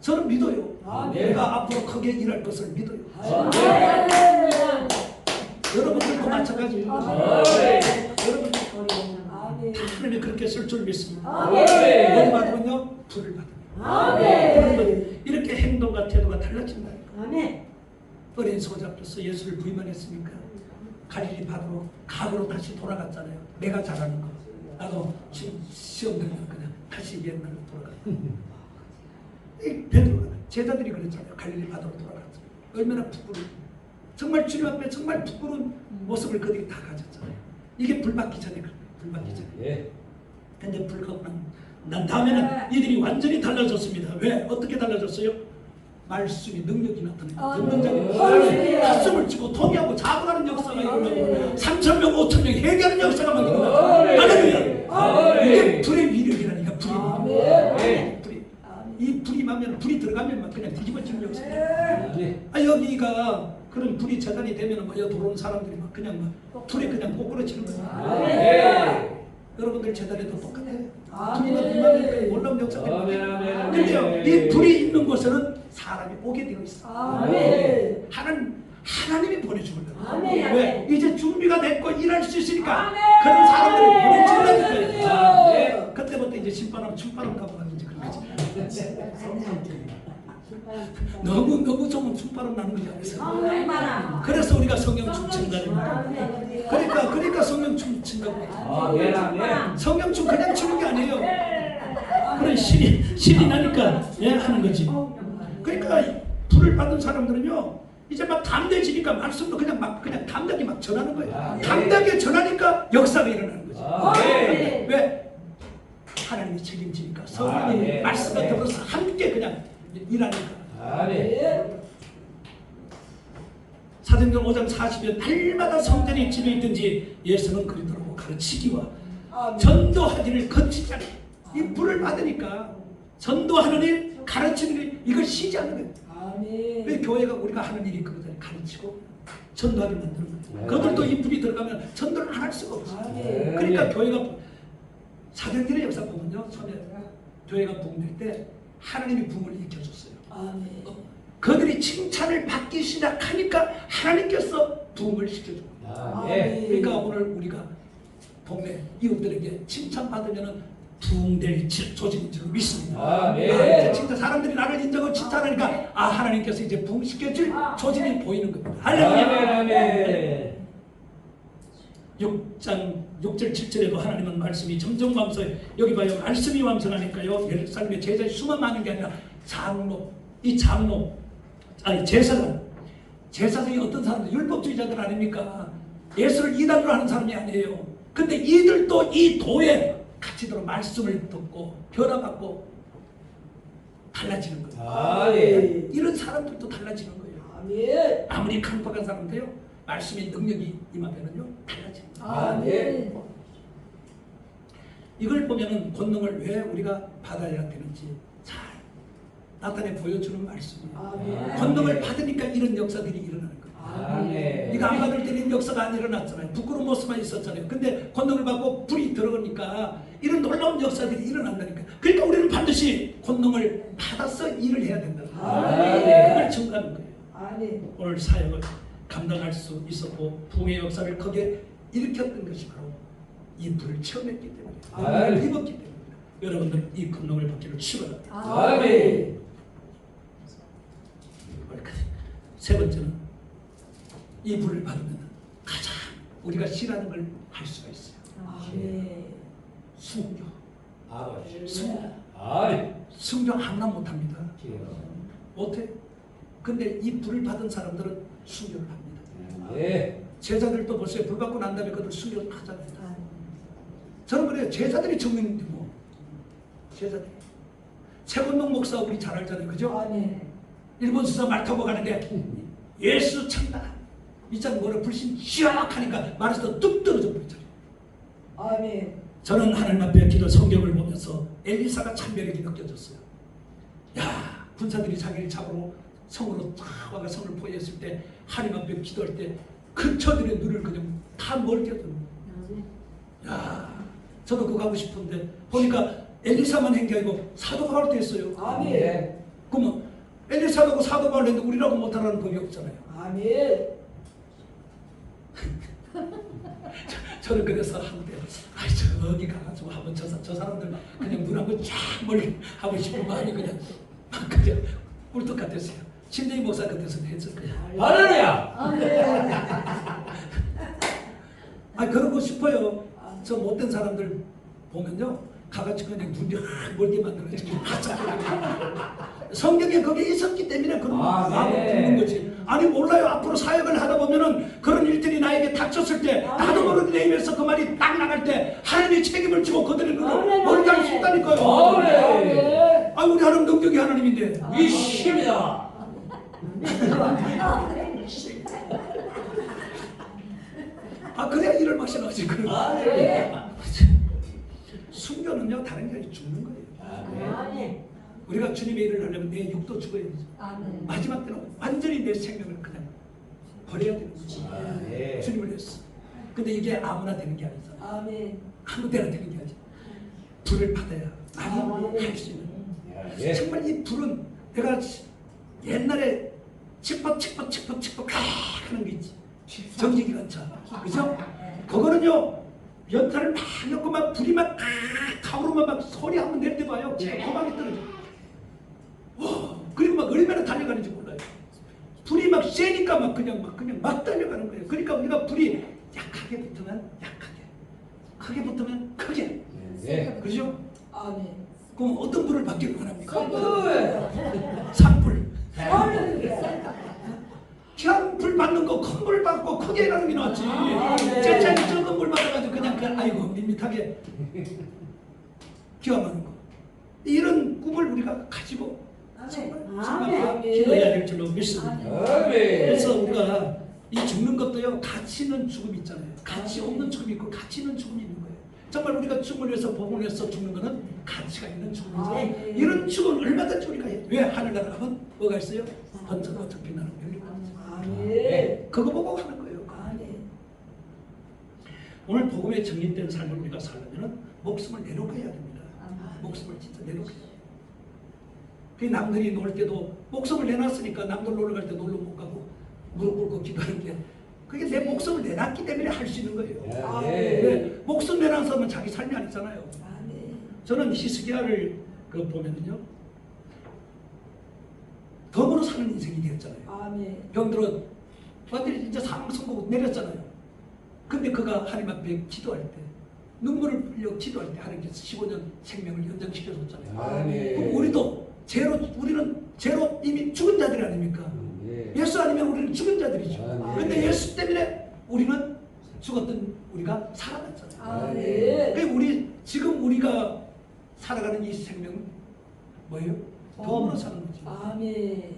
[SPEAKER 1] 저는 믿어요. 내가 앞으로 크게 일할 것을 믿어요. 여러분들도 마찬가지예요. 여러분들 하나님이 그렇게 쓸 줄 믿습니다. 뭘 받으면요? 불을 받으면 이렇게 행동과 태도가 달라진다. 어린 소자 앞에서 예수를 부인만 했으니까 갈릴리 바다로 각으로 다시 돌아갔잖아요. 내가 잘하는 거. 나도 지금 시험 되면 그냥 다시 옛날로 돌아가. 베드로가 제자들이 그랬잖아요. 갈릴리 바다로 돌아갔죠. 얼마나 부끄러운 정말 주님 앞에 정말 부끄러운 모습을 그들이 다 가졌잖아요. 이게 불 받기 전에 그래요. 불 받기 전에. 근데 불 받고 난 다음에는 이들이 완전히 달라졌습니다. 왜? 어떻게 달라졌어요? 말씀이 능력이 나타나요. 능력자들이 가슴을 치고 통역하고 자부하는 역사가 일어나고 3,000명 5,000명 회개하는 역사가 막 일어나요. 할렐루야. 이게 불의 위력이라니까. 불이 이 불이 하면 불이 들어가면 막 그냥 뒤집어지는 역사예요. 여기가 그런 불이 재단이 되면 막 여기 들어오는 사람들이 막 그냥 막 불에 그냥 꼬꾸러지는 거예요. 여러분들 재단에도 똑같아요. 불이만 임하면 놀라운 역사가 됩니다. 그런데요, 이 불이 있는 곳에는 사람이 오게 되어 있어. 하나님이 보내주는 거예요. 왜? 이제 준비가 됐고 일할 수 있으니까 그런 사람들을 보내주는 거예요. 그때부터 이제 신바람, 충바람 가보면 이제 그런 거지. 너무 좋은 충바람 나는 거지. 그래서 우리가 성령 충친다입니다. 그러니까 성령 충친다고. 성령 충 그냥 치는 게 아니에요. 그런 신이 나니까 하는 거지. 그러니까 불을 받은 사람들은요 이제 막 담대해지니까 말씀도 그냥 담대하게 막 전하는 거예요. 담대하게 전하니까 역사가 일어나는 거지. 왜? 하나님이 책임지니까 성령이 말씀과 더불어서 함께 그냥 일하니까. 사도행전 5장 40일 날마다 성전이 집에 있든지 예수는 그리더라고 가르치기와 전도하기를 거치지 않아요. 이 불을 받으니까 전도하는 일, 가르치는 일 이걸 쉬지 않는 거예요. 왜 교회가 우리가 하는 일이 그거잖아요. 가르치고 전도하게 만드는 거예요. 그들도 이 불이 들어가면 전도를 안 할 수가 없어요. 그러니까 교회가 사도행전의 역사 보면요. 처음에 교회가 부흥될 때 하나님이 부흥을 일으켜줬어요. 그들이 칭찬을 받기 시작하니까 하나님께서 부흥을 시켜줘요. 그러니까 오늘 우리가 동네 이웃들에게 칭찬받으면 부흥될 조직인 줄 믿습니다. 진짜 사람들이 나를 인정하고 칭찬하니까 하나님께서 이제 부흥시켜줄 조직이 보이는 겁니다. 할렐루야. 6장 6절 7절에도 하나님은 말씀이 점점 감소해. 여기 봐요. 말씀이 완성하니까요. 예루살렘의 제자의 수만 많은 게 아니라 제사장이 어떤 사람들 율법주의자들 아닙니까? 예수를 이단으로 하는 사람이 아니에요. 근데 이들도 이 도에 같이 들어 말씀을 듣고 변화받고 달라지는 거예요. 이런 사람들도 달라지는 거예요. 아무리 강박한 사람도요 말씀의 능력이 임하면은요 달라집니다. 이걸 보면은 권능을 왜 우리가 받아야 되는지 잘 나타내 보여주는 말씀이에요. 권능을 받으니까 이런 역사들이 일어나는 거예요. 네가 안 받을 때는 역사가 안 일어났잖아요. 부끄러운 모습만 있었잖아요. 근데 권능을 받고 불이 들어가니까 이런 놀라운 역사들이 일어난다니까. 그러니까 우리는 반드시 권능을 받아서 일을 해야 된다. 그걸 증거하는 거예요. 오늘 사역을 감당할 수 있었고 부흥의 역사를 크게 일으켰던 것이 바로 이 불을 체험했기 때문에 입었기 때문입니다. 여러분들 이 권능을 받기를 축원합니다. 세 번째는 이 불을 받으면 가장 우리가 싫어하는 걸 할 수가 있어요. 순교. 순교 아무나 못합니다. 못해. 근데 이 불을 받은 사람들은 순교를 합니다.
[SPEAKER 2] 네.
[SPEAKER 1] 제자들도 보세요. 불 받고 난 다음에 그들 순교를 하잖아요. 저는 그래요. 제자들이 정리인데 뭐. 제자들. 최건동 목사 우리 잘 알잖아요. 그죠?
[SPEAKER 3] 아멘.
[SPEAKER 1] 일본 수사 말 타고 가는데 예수 찬다. 이장 뭐라 불신 쫙하니까 말에서 뚝 떨어져 버리잖아요.
[SPEAKER 3] 아멘.
[SPEAKER 1] 저는 하나님 앞에 기도 성경을 보면서 엘리사가 참배력이 느껴졌어요. 야, 군사들이 자기를 잡으러 성으로 탁 와가 성을 포위했을 때 하나님 앞에 기도할 때 근처들의 눈을 그냥 다 멀게 하더라고요. 야, 저도 그거 하고 싶은데 보니까 엘리사만 한 게 아니고 사도 바울도 했어요.
[SPEAKER 3] 아멘.
[SPEAKER 1] 그러면 엘리사하고 사도 바울 했는데 우리라고 못하라는 법이 없잖아요.
[SPEAKER 3] 아멘.
[SPEAKER 1] 저는 그래서 한때 아이 저기 가가지고 한번 저 사람들 그냥 눈 한번 쫙 멀리 하고 싶은 마음이 그냥 꿀떡 같았어요. 신대희 목사 그때서는 했을 거예요.
[SPEAKER 2] 할렐루야.
[SPEAKER 3] 아멘.
[SPEAKER 1] 아 그러고 싶어요. 저 못된 사람들 보면요 가가지고 그냥 눈이 확 멀게 만들어지고 성경에 거기에 있었기 때문에 그런 마음을 듣는 거지. 아니 몰라요. 앞으로 사역을 하다 보면은 그런 일들이 나에게 닥쳤을 때 나도 모르는 내 입에서 그 말이 딱 나갈 때 하나님이 책임을 지고 그들의 눈을 멀게 할 수 있다니까요.
[SPEAKER 2] 아멘.
[SPEAKER 1] 아 우리 하나님 능력이 하나님인데
[SPEAKER 2] 이십니다.
[SPEAKER 1] 아 그래야 일을 막 생각하지.
[SPEAKER 3] 아멘.
[SPEAKER 1] 순교는요 다른 게 아니라 죽는 거예요.
[SPEAKER 3] 아멘.
[SPEAKER 1] 우리가 주님의 일을 하려면 내 육도 죽어야 되죠.
[SPEAKER 4] 아멘.
[SPEAKER 1] 마지막 때는 완전히 내 생명을 그냥 버려야 되는 거지.
[SPEAKER 2] 네.
[SPEAKER 1] 주님을 했어. 근데 이게 아무나 되는 게 아니잖아.
[SPEAKER 3] 아멘.
[SPEAKER 1] 아무 때나 되는 게 아니야. 불을 받아야 많이 할 수 있는.
[SPEAKER 2] 네.
[SPEAKER 1] 정말 이 불은 내가 옛날에 칙법 하는 게 있지. 정지기관차. 그죠? 그거는요 연탄을 막 넣고 막 불이 막 타오르면 막 소리 한번 낼 때 봐요. 호박이 떨어져. 와, 그리고 막 얼마나 달려가는지 몰라요. 불이 막 세니까 그냥 달려가는 거예요. 그러니까 우리가 불이 약하게 붙으면 약하게, 크게 붙으면 크게.
[SPEAKER 2] 네.
[SPEAKER 1] 그죠?
[SPEAKER 3] 아멘.
[SPEAKER 1] 그럼 어떤 불을 받기를 원합니까?
[SPEAKER 3] 그
[SPEAKER 1] 산불.
[SPEAKER 3] 할렐루야.
[SPEAKER 1] 그냥 불 받는 거 큰 불 받고 크게 일하는 게 낫지.
[SPEAKER 3] 네.
[SPEAKER 1] 제 적은 불 받아가지고 그냥 아이고 밋밋하게 기함하는 거. 이런 꿈을 우리가 가지고 정말 기도해야 될 줄로 믿습니다.
[SPEAKER 2] 아멘.
[SPEAKER 1] 그래서 우리가 이 죽는 것도요 가치 있는 죽음이 있잖아요. 가치 없는 죽음이 있고 가치 있는 죽음이 있는 거예요. 정말 우리가 죽음을 위해서 복음을 해서 죽는 거는 가치가 있는 죽음이죠. 이런 죽음은 얼마든지 우리가 해요. 왜 하늘나라 가면 뭐가 있어요? 번쩍번쩍 빛나는 별이.
[SPEAKER 3] 아멘.
[SPEAKER 1] 그거 보고 하는 거예요.
[SPEAKER 3] 아멘.
[SPEAKER 1] 오늘 복음에 정립된 삶을 우리가 살려면 목숨을 내놓고 해야 됩니다. 목숨을 진짜 내놓고 해야 돼요. 그 남들이 놀 때도 목숨을 내놨으니까 남들 놀러 갈 때 놀러 못 가고 무릎 꿇고 기도하는 게 그게 내 목숨을 내놨기 때문에 할 수 있는 거예요.
[SPEAKER 2] 네.
[SPEAKER 1] 네, 목숨 내놓은 사람은 자기 삶이 아니잖아요.
[SPEAKER 3] 아멘.
[SPEAKER 1] 저는 히스기야를 그 보면은요 덤으로 사는 인생이 되었잖아요.
[SPEAKER 3] 아멘.
[SPEAKER 1] 병들어 완전히 이제 사망 선고 내렸잖아요. 근데 그가 하나님 앞에 기도할 때 눈물을 흘려 기도할 때 하나님께서 15년 생명을 연장시켜줬잖아요.
[SPEAKER 2] 아멘.
[SPEAKER 1] 그럼 우리는 죄로 이미 죽은 자들이 아닙니까?
[SPEAKER 2] 네.
[SPEAKER 1] 예수 아니면 우리는 죽은 자들이죠.
[SPEAKER 2] 아멘.
[SPEAKER 1] 근데 예수 때문에 우리는 죽었던 우리가 살아났잖아요.
[SPEAKER 3] 아멘.
[SPEAKER 1] 그러니까 지금 우리가 살아가는 이 생명은 뭐예요? 덤으로 사는 거지.
[SPEAKER 3] 아멘.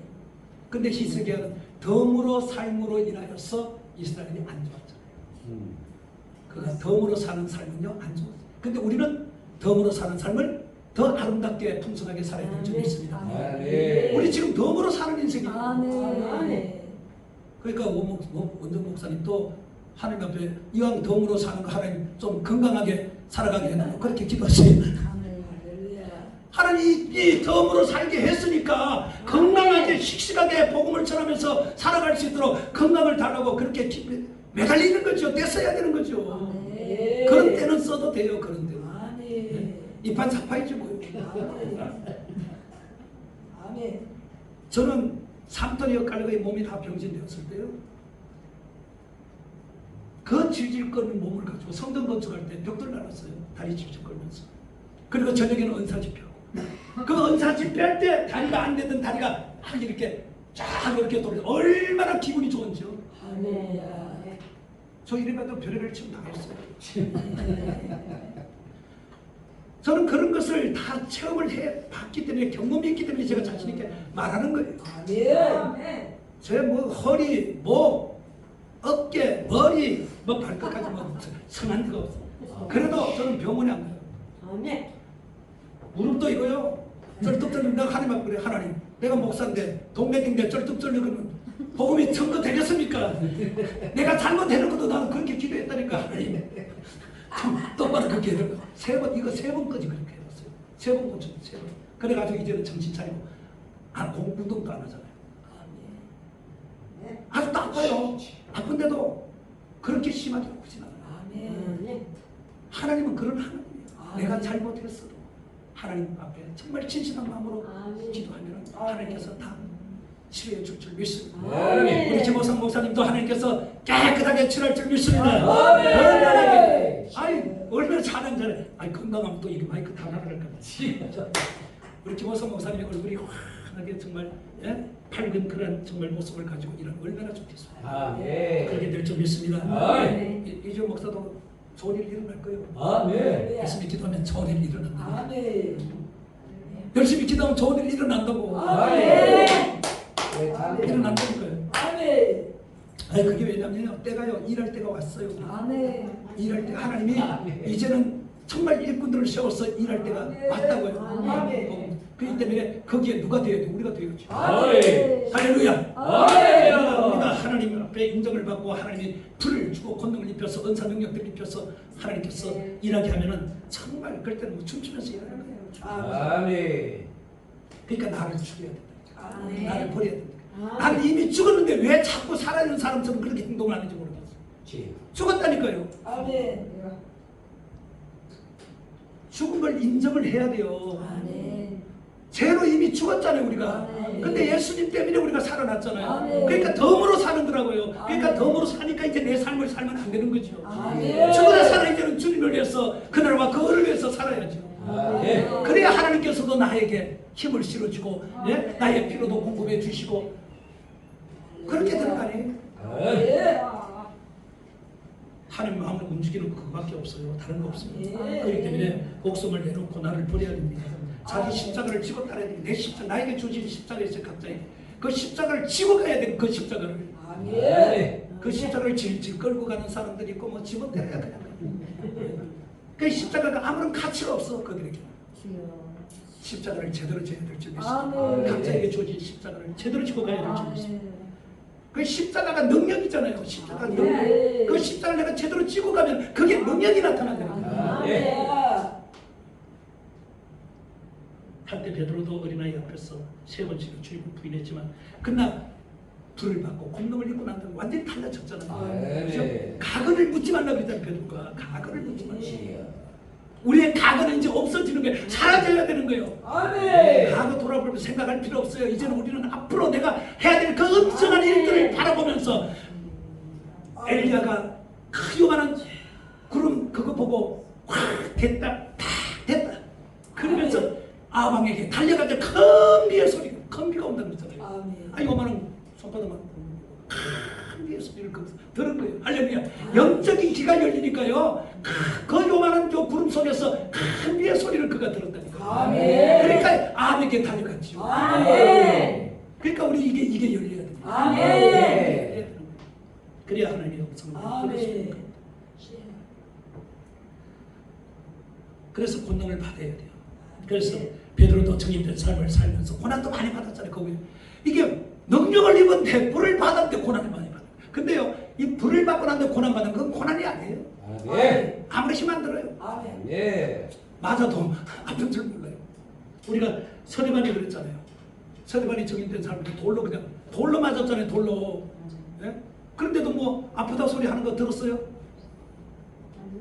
[SPEAKER 1] 근데 히스기야는 덤으로 삶으로 인하여서 이스라엘이 안 좋았잖아요. 그가 덤으로 사는 삶은요 안 좋았어요. 근데 우리는 덤으로 사는 삶을 더 아름답게 풍성하게 살아야 될 줄 믿습니다.
[SPEAKER 2] 아멘.
[SPEAKER 1] 우리 지금 덤으로 사는 인생이에요.
[SPEAKER 3] 아멘.
[SPEAKER 1] 그러니까 원정 목사님도 하나님 앞에 이왕 덤으로 사는 거 하나님 좀 건강하게 살아가게 해달라고 그렇게 기도하세요.
[SPEAKER 3] 할렐루야.
[SPEAKER 1] 하나님이 덤으로 살게 했으니까 건강하게 씩씩하게 복음을 전하면서 살아갈 수 있도록 건강을 달라고 그렇게 매달리는 거죠. 떼써야 되는 거죠.
[SPEAKER 3] 아멘.
[SPEAKER 1] 그런 때는 써도 돼요. 그런 때는.
[SPEAKER 3] 아멘.
[SPEAKER 1] 이판 사파이지 뭐.
[SPEAKER 3] 아멘.
[SPEAKER 1] 저는 삼턴이 엇갈려가 몸이 다 병신되었을 때요. 그 질질 끄는 몸을 가지고 성전 건축할 때 벽돌 날았어요. 다리 질질 끌면서. 그리고 저녁에는 은사 집회하고. 그 은사 집회할 때 다리가 안 되던 다리가 막 이렇게 쫙 이렇게 돌려 얼마나 기분이 좋은지요.
[SPEAKER 3] 할렐루야.
[SPEAKER 1] 저 이래가지고 별의별 침 당했어요. 저는 그런 것을 다 체험을 해봤기 때문에 경험이 있기 때문에 제가 자신 있게 말하는 거예요.
[SPEAKER 3] 아멘.
[SPEAKER 1] 제 뭐 허리, 목, 어깨, 머리, 뭐 발끝까지 뭐 성한 데가 없어. 그래도 저는 병원에 안 가요.
[SPEAKER 3] 아멘.
[SPEAKER 1] 무릎도 이거요. 쩔뚝쩔뚝 내가 하나님 앞에 그래. 하나님, 내가 목사인데 동맥인데 쩔뚝쩔뚝 그러면 복음이 전거 되겠습니까? 내가 잘못해놓고도 나는 그렇게 기도했다니까. 하나님. 똑바로 그렇게 해요. 세 번까지 그렇게 해놨어요. 세 번 고쳐, 세 번. 그래가지고 이제는 정신 차리고 운동도 안 하잖아요. 아직도 아파요. 아픈데도 그렇게 심하게 아프진 않아요.
[SPEAKER 3] 아멘.
[SPEAKER 1] 하나님은 그런 하나님이에요. 내가 잘못했어도 하나님 앞에 정말 진실한 마음으로
[SPEAKER 3] 아멘.
[SPEAKER 1] 기도하면 하나님께서 다 치료해 줄 줄 믿습니다.
[SPEAKER 2] 아멘.
[SPEAKER 1] 우리 김호상 목사님도 하나님께서 깨끗하게 치료할 줄 믿습니다.
[SPEAKER 2] 아멘.
[SPEAKER 1] 얼마나 잘하는 아니 건강하면 또 이게 마이크 다 나갈까 봐. 우리 김호상 목사님의 얼굴이 환하게 정말 밝은 그런 정말 모습을 가지고 일하면 얼마나 좋겠습니까?
[SPEAKER 2] 아멘.
[SPEAKER 1] 그렇게 될 줄 믿습니다.
[SPEAKER 2] 아멘.
[SPEAKER 1] 이재 목사도 좋은 일 일어날 거예요.
[SPEAKER 2] 아멘.
[SPEAKER 1] 열심히 기도하면 좋은 일 일어난다.
[SPEAKER 3] 아멘.
[SPEAKER 1] 열심히 기도하면 좋은 일 일어난다고.
[SPEAKER 3] 아멘.
[SPEAKER 1] 일어난다는 거예요.
[SPEAKER 3] 아멘.
[SPEAKER 1] 아니 그게 왜냐면요, 때가요 일할 때가 왔어요.
[SPEAKER 3] 아멘.
[SPEAKER 1] 일할 때 하나님이 이제는 정말 일꾼들을 세워서 일할 때가 왔다고요.
[SPEAKER 3] 아멘.
[SPEAKER 1] 그렇기 때문에 거기에 누가 되어야 돼? 우리가 되어야죠.
[SPEAKER 2] 아멘.
[SPEAKER 1] 할렐루야.
[SPEAKER 2] 아멘.
[SPEAKER 1] 우리가 하나님 앞에 인정을 받고 하나님이 불을 주고 권능을 입혀서 은사 능력들을 입혀서 하나님께서 일하게 하면은 정말 그럴 때는 뭐 춤추면서 일하는 거예요.
[SPEAKER 2] 아멘.
[SPEAKER 1] 그러니까 나를 죽여야 된다.
[SPEAKER 3] 아멘.
[SPEAKER 1] 나를 버려야 된다. 나는 이미 죽었는데 왜 자꾸 살아있는 사람처럼 그렇게 행동을 하는지 모르겠어. 죽었다니까요.
[SPEAKER 3] 아멘.
[SPEAKER 1] 죽은 걸 인정을 해야 돼요.
[SPEAKER 3] 아멘.
[SPEAKER 1] 죄로 이미 죽었잖아요 우리가.
[SPEAKER 3] 아멘.
[SPEAKER 1] 근데 예수님 때문에 우리가 살아났잖아요.
[SPEAKER 3] 아멘.
[SPEAKER 1] 그러니까 덤으로 사는 거라고요. 그러니까
[SPEAKER 3] 아멘.
[SPEAKER 1] 덤으로 사니까 이제 내 삶을 살면 안 되는 거죠.
[SPEAKER 3] 아멘.
[SPEAKER 1] 죽어야 살아 이제는 주님을 위해서 그날과 그거를 위해서 살아야죠.
[SPEAKER 2] 아멘.
[SPEAKER 1] 그래야 하나님께서도 나에게 힘을 실어주고 나의 피로도 공급해 주시고 그렇게 되는 거 아니에요?
[SPEAKER 2] 아멘.
[SPEAKER 1] 하나님 마음을 움직이는 거 그거밖에 없어요. 다른 거 없습니다.
[SPEAKER 3] 예.
[SPEAKER 1] 그렇기 때문에 목숨을 내놓고 나를 버려야 됩니다. 자기 십자가를 지고 따라야 됩니다. 내 십자가, 나에게 주어진 십자가 있어요. 각자에. 그 십자가를 지고 가야 돼요. 그 십자가를.
[SPEAKER 3] 아멘.
[SPEAKER 1] 그 십자가를 질질 끌고 가는 사람들이 있고 뭐 집어 때려야 그냥. 그 십자가가 아무런 가치가 없어 그들에게. 십자가를 제대로 져야 될 줄 믿습니다.
[SPEAKER 3] 아멘.
[SPEAKER 1] 각자에게 주어진 십자가를 제대로 지고 가야 될 줄 믿습니다. 그 십자가가 능력이잖아요. 십자가 능력.
[SPEAKER 3] 아멘.
[SPEAKER 1] 그 십자가를 내가 제대로 지고 가면 그게 능력이 나타난다는 거예요.
[SPEAKER 3] 아멘.
[SPEAKER 1] 한때 베드로도 어린아이 앞에서 세 번씩을 주님을 부인했지만 그러나 불을 받고 공동을 입고 난 다음에 완전히 달라졌잖아요.
[SPEAKER 2] 아멘.
[SPEAKER 1] 그래서 가근을 묻지 말라 그랬잖아요. 베드로가 가근을 묻지 말라. 우리의 가근은 이제 없어지는 거예요. 사라져야 되는 거예요.
[SPEAKER 3] 아멘.
[SPEAKER 1] 과거 돌아보면서 생각할 필요 없어요. 이제는 우리는 앞으로 내가 해야 될 그 엄청난 일들을 바라보면서 엘리야가 그 요만한 구름 그거 보고 확 됐다 탁 됐다 그러면서 아방에게 달려가자 큰 비의 소리 큰 비가 온다고 그랬잖아요.
[SPEAKER 3] 아멘.
[SPEAKER 1] 아 요만한 손바닥만 큰 비의 소리를 들은 거예요. 할렐루야. 영적인 귀가 열리니까요. 그 요만한 저 구름 속에서 큰 비의 소리를 그가 들었다니까.
[SPEAKER 3] 아멘.
[SPEAKER 1] 그러니까 아멘에게 달려갔죠.
[SPEAKER 3] 아멘.
[SPEAKER 1] 그러니까 우리 이게 열려야 돼요.
[SPEAKER 3] 아멘.
[SPEAKER 1] 그래야 하나님의 영성을
[SPEAKER 3] 아멘.
[SPEAKER 1] 그래서 권능을 받아야 돼요. 그래서 베드로도 정인된 삶을 살면서 고난도 많이 받았잖아요. 거기 이게 능력을 입은데 불을 받았는데 고난을 많이 받아요. 근데요, 이 불을 받고 난데 고난 받는 건 고난이 아니에요.
[SPEAKER 2] 아멘.
[SPEAKER 1] 아무리 힘 안 들어요.
[SPEAKER 3] 아멘.
[SPEAKER 2] 아멘.
[SPEAKER 1] 맞아도 아픈 줄 몰라요. 우리가 서대반이 그랬잖아요. 서대반이 정인된 사람들이 돌로 맞았잖아요. 돌로. 예? 그런데도 뭐 아프다 소리 하는 거 들었어요?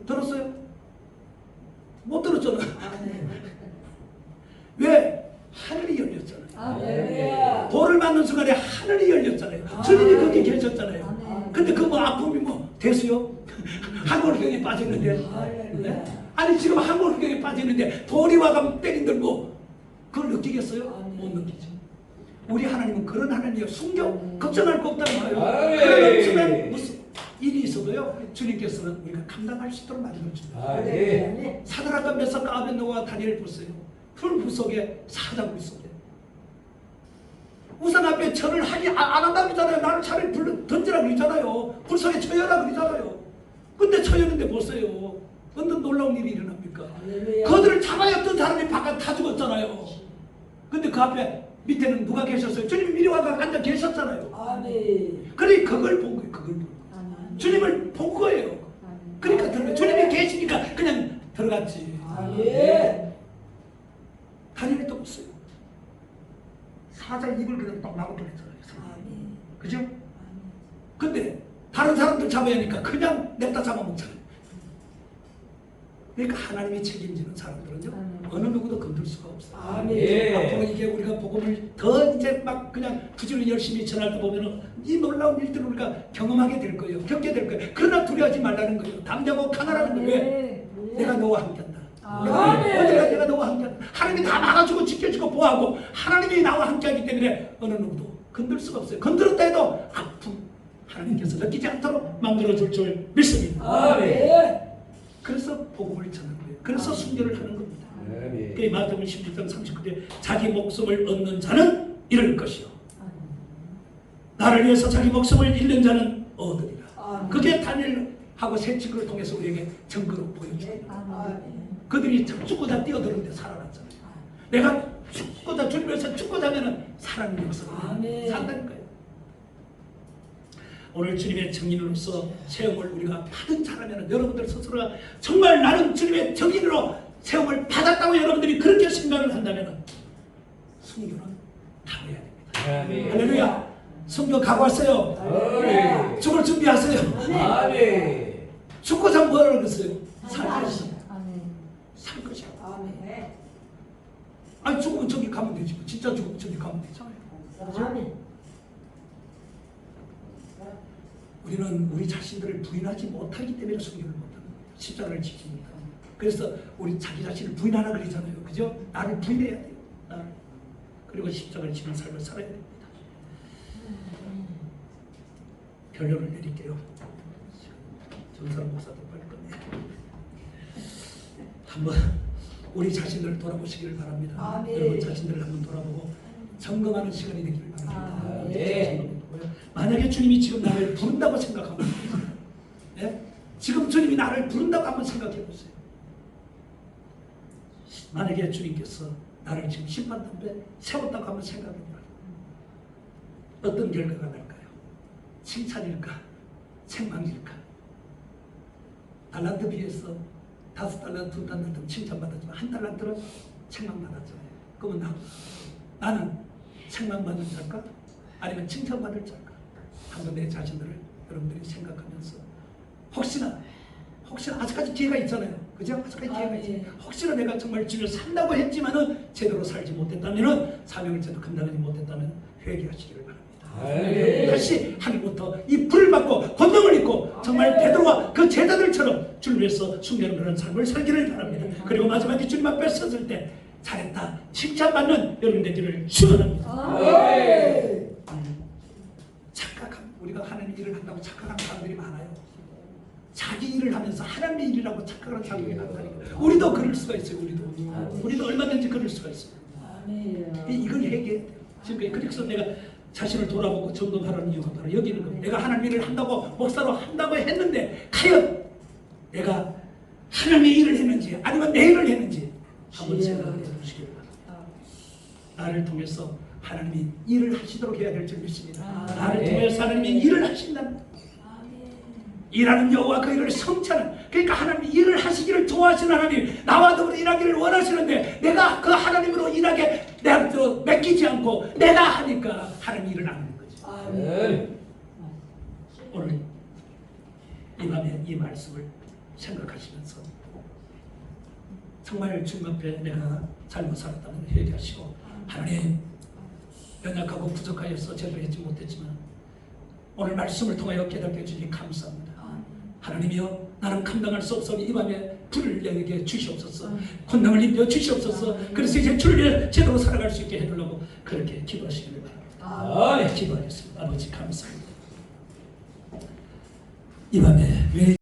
[SPEAKER 1] 들었어요? 못 들었잖아. 왜? 하늘이 열렸잖아요.
[SPEAKER 3] 아멘.
[SPEAKER 1] 돌을 맞는 순간에 하늘이 열렸잖아요. 주님이 거기 계셨잖아요. 근데 그 뭐 아픔이 뭐 대수요? 항골경에 빠졌는데. 네? 아니 지금 항골경에 빠졌는데 돌이 와가면 때린들 뭐 그걸 느끼겠어요? 못 느끼죠. 우리 하나님은 그런 하나님이에요. 숨겨 걱정할 거 없다는 거예요.
[SPEAKER 2] 아멘.
[SPEAKER 1] 그러면 주변 무슨 일이 있어도요, 주님께서는 우리가 감당할 수 있도록 만들어줍니다.
[SPEAKER 2] 아멘.
[SPEAKER 1] 사드락과 메삭과 아벳노고와 다니엘 보세요. 풀 부속에 사자굴 속에 우상 앞에 절을 하지 안 한다고 그러잖아요. 나를 차라리 불러 던지라 그러잖아요. 불 속에 쳐여라 그러잖아요. 근데 쳐여는데 보세요. 어느 놀라운 일이 일어납니까? 그들을 잡아야 어떤 사람이 바깥 다 죽었잖아요. 근데 그 앞에 밑에는 누가 계셨어요? 주님이 미리 와서 앉아 계셨잖아요.
[SPEAKER 3] 아멘.
[SPEAKER 1] 그러니 그걸 본 거예요. 그걸 본 거예요. 주님을 본 거예요. 그러니까 들어가. 주님이 계시니까 그냥 들어갔지.
[SPEAKER 3] 아멘.
[SPEAKER 1] 다니엘이 또 없어요. 사자 입을 그냥 딱 막아버렸잖아요. 그죠? 근데 다른 사람들 잡아야 하니까 그냥 냅다 잡아먹잖아요. 그러니까 하나님이 책임지는 사람들은요, 어느 누구도 건들 수가 없어요.
[SPEAKER 3] 아멘.
[SPEAKER 1] 앞으로 이게 우리가 복음을 더 이제 막 그냥 부지런히 열심히 전할 때 보면은 이 놀라운 일들을 우리가 경험하게 될 거예요. 겪게 될 거예요. 그러나 두려워하지 말라는 거예요. 담대하고 강하라는 거예요. 왜? 내가 너와 함께한다.
[SPEAKER 3] 아멘.
[SPEAKER 1] 어디가 내가 너와 함께한다. 하나님이 다 막아주고 지켜주고 보호하고 하나님이 나와 함께하기 때문에 어느 누구도 건들 수가 없어요. 건드렸다 해도 아픔 하나님께서 느끼지 않도록 만들어줄 줄 믿습니다.
[SPEAKER 3] 아멘.
[SPEAKER 1] 그래서 복음을 전하는 거예요. 그래서 순교를 하는 겁니다.
[SPEAKER 2] 아멘.
[SPEAKER 1] 그 마태복음 16장 39절 자기 목숨을 얻는 자는 잃을 것이요 나를 위해서 자기 목숨을 잃는 자는 얻으리라. 그게 다니엘하고 세 친구를 통해서 우리에게 증거로 보여줍니다. 그들이 죽고자 뛰어드는데 살아났잖아요. 내가 죽고자 주님에서 죽고자 하면 살아있는 역사가
[SPEAKER 3] 아멘.
[SPEAKER 1] 산다니까요. 오늘 주님의 증인으로서 체험을 우리가 받은 자라면 여러분들 스스로가 정말 나는 주님의 증인으로 체험을 받았다고 여러분들이 그렇게 생각을 한다면 순교는 각오해야 됩니다.
[SPEAKER 2] 아멘.
[SPEAKER 1] 할렐루야. 순교 각오하세요.
[SPEAKER 2] 아멘.
[SPEAKER 1] 죽을 준비하세요.
[SPEAKER 2] 아멘.
[SPEAKER 1] 죽고자 뭐라고 그랬어요? 살 것이야.
[SPEAKER 3] 아멘.
[SPEAKER 1] 살 것이야.
[SPEAKER 3] 아멘.
[SPEAKER 1] 아니 죽으면 저기 가면 되지. 진짜 죽으면 저기 가면 되잖아요.
[SPEAKER 3] 아멘.
[SPEAKER 1] 우리는 우리 자신들을 부인하지 못하기 때문에 순교를 못하는 거예요. 십자가를 지킵니다. 그래서 우리 자기 자신을 부인하라 그러잖아요. 그죠? 나를 부인해야 돼요. 나를. 그리고 십자가를 지는 삶을 살아야 됩니다. 결론을 내릴게요. 전사람 목사도 빨리 끝내. 한번 우리 자신들을 돌아보시기를 바랍니다.
[SPEAKER 3] 아멘.
[SPEAKER 1] 여러분 자신들을 한번 돌아보고 점검하는 시간이 되기를 바랍니다.
[SPEAKER 2] 아멘.
[SPEAKER 1] 만약에 주님이 지금 나를 부른다고 생각하면 네? 지금 주님이 나를 부른다고 한번 생각해 보세요. 만약에 주님께서 나를 지금 심판단에 세웠다고 한번 생각해 보세요. 어떤 결과가 날까요? 칭찬일까? 책망일까? 달란트 비해서 5달란트, 2달란트 칭찬받았지만 1달란트는 책망받았잖아요. 그러면 나는 책망받는 자일까? 아니면 칭찬받을 자일까? 한번 내 자신들을 여러분들이 생각하면서 혹시나 아직까지 기회가 있잖아요. 그죠? 아직까지 기회가 있잖아요. 혹시나 내가 정말 주를 산다고 했지만은 제대로 살지 못했다면은 사명을 제대로 감당하지 못했다면 회개하시기를 바랍니다.
[SPEAKER 2] 아멘.
[SPEAKER 1] 다시 하늘부터 이 불을 받고 권능을 입고 정말 베드로와 그 제자들처럼 주를 위해서 숨겨놓은 그런 삶을 살기를 바랍니다. 그리고 마지막에 주님 앞에 섰을 때 잘했다 칭찬받는 여러분 되기를 축원합니다.
[SPEAKER 3] 아멘.
[SPEAKER 1] 착각한 우리가 하나님 일을 한다고 착각하는 사람들이 많아요. 자기 일을 하면서 하나님의 일이라고 착각하는 사람들이 많다니까. 우리도 그럴 수가 있어요. 우리도 얼마든지 그럴 수가 있어요.
[SPEAKER 3] 아멘.
[SPEAKER 1] 이걸 얘기해야 돼요. 지금 그래서 내가 자신을 돌아보고 점검하라는 이유가 바로 여기 있는 겁니다. 내가 하나님 일을 한다고 목사로 한다고 했는데 과연 내가 하나님의 일을 했는지 아니면 내 일을 했는지 한번 생각해 보시기 바랍니다. 나를 통해서 하나님이 일을 하시도록 해야 될 줄 믿습니다. 나를 통해서 하나님이 일을 하신다는 일하는 여호와 그 일을 성찬은 그러니까 하나님이 일을 하시기를 좋아하시는 하나님 나와 더불어 일하기를 원하시는데 내가 그 하나님으로 일하게 내가 맡기지 않고 내가 하니까 하나님 일을 안 하는 거죠.
[SPEAKER 2] 아멘.
[SPEAKER 1] 오늘 이 밤에 이 말씀을 생각하시면서 정말 주님 앞에 내가 잘못 살았다면 회개하시고 하나님 연약하고 부족하여서 제대로 하지 못했지만 오늘 말씀을 통하여 깨닫게 해주니 감사합니다. 하나님이여 나는 감당할 수 없사오니 이 밤에 불을 내게 주시옵소서. 권능을 입혀 주시옵소서. 그래서 이제 주를 위해 제대로 살아갈 수 있게 해달라고 그렇게 기도하시기를 바랍니다.
[SPEAKER 2] 아멘.
[SPEAKER 1] 기도하겠습니다. 아버지 감사합니다. 이 밤에 왜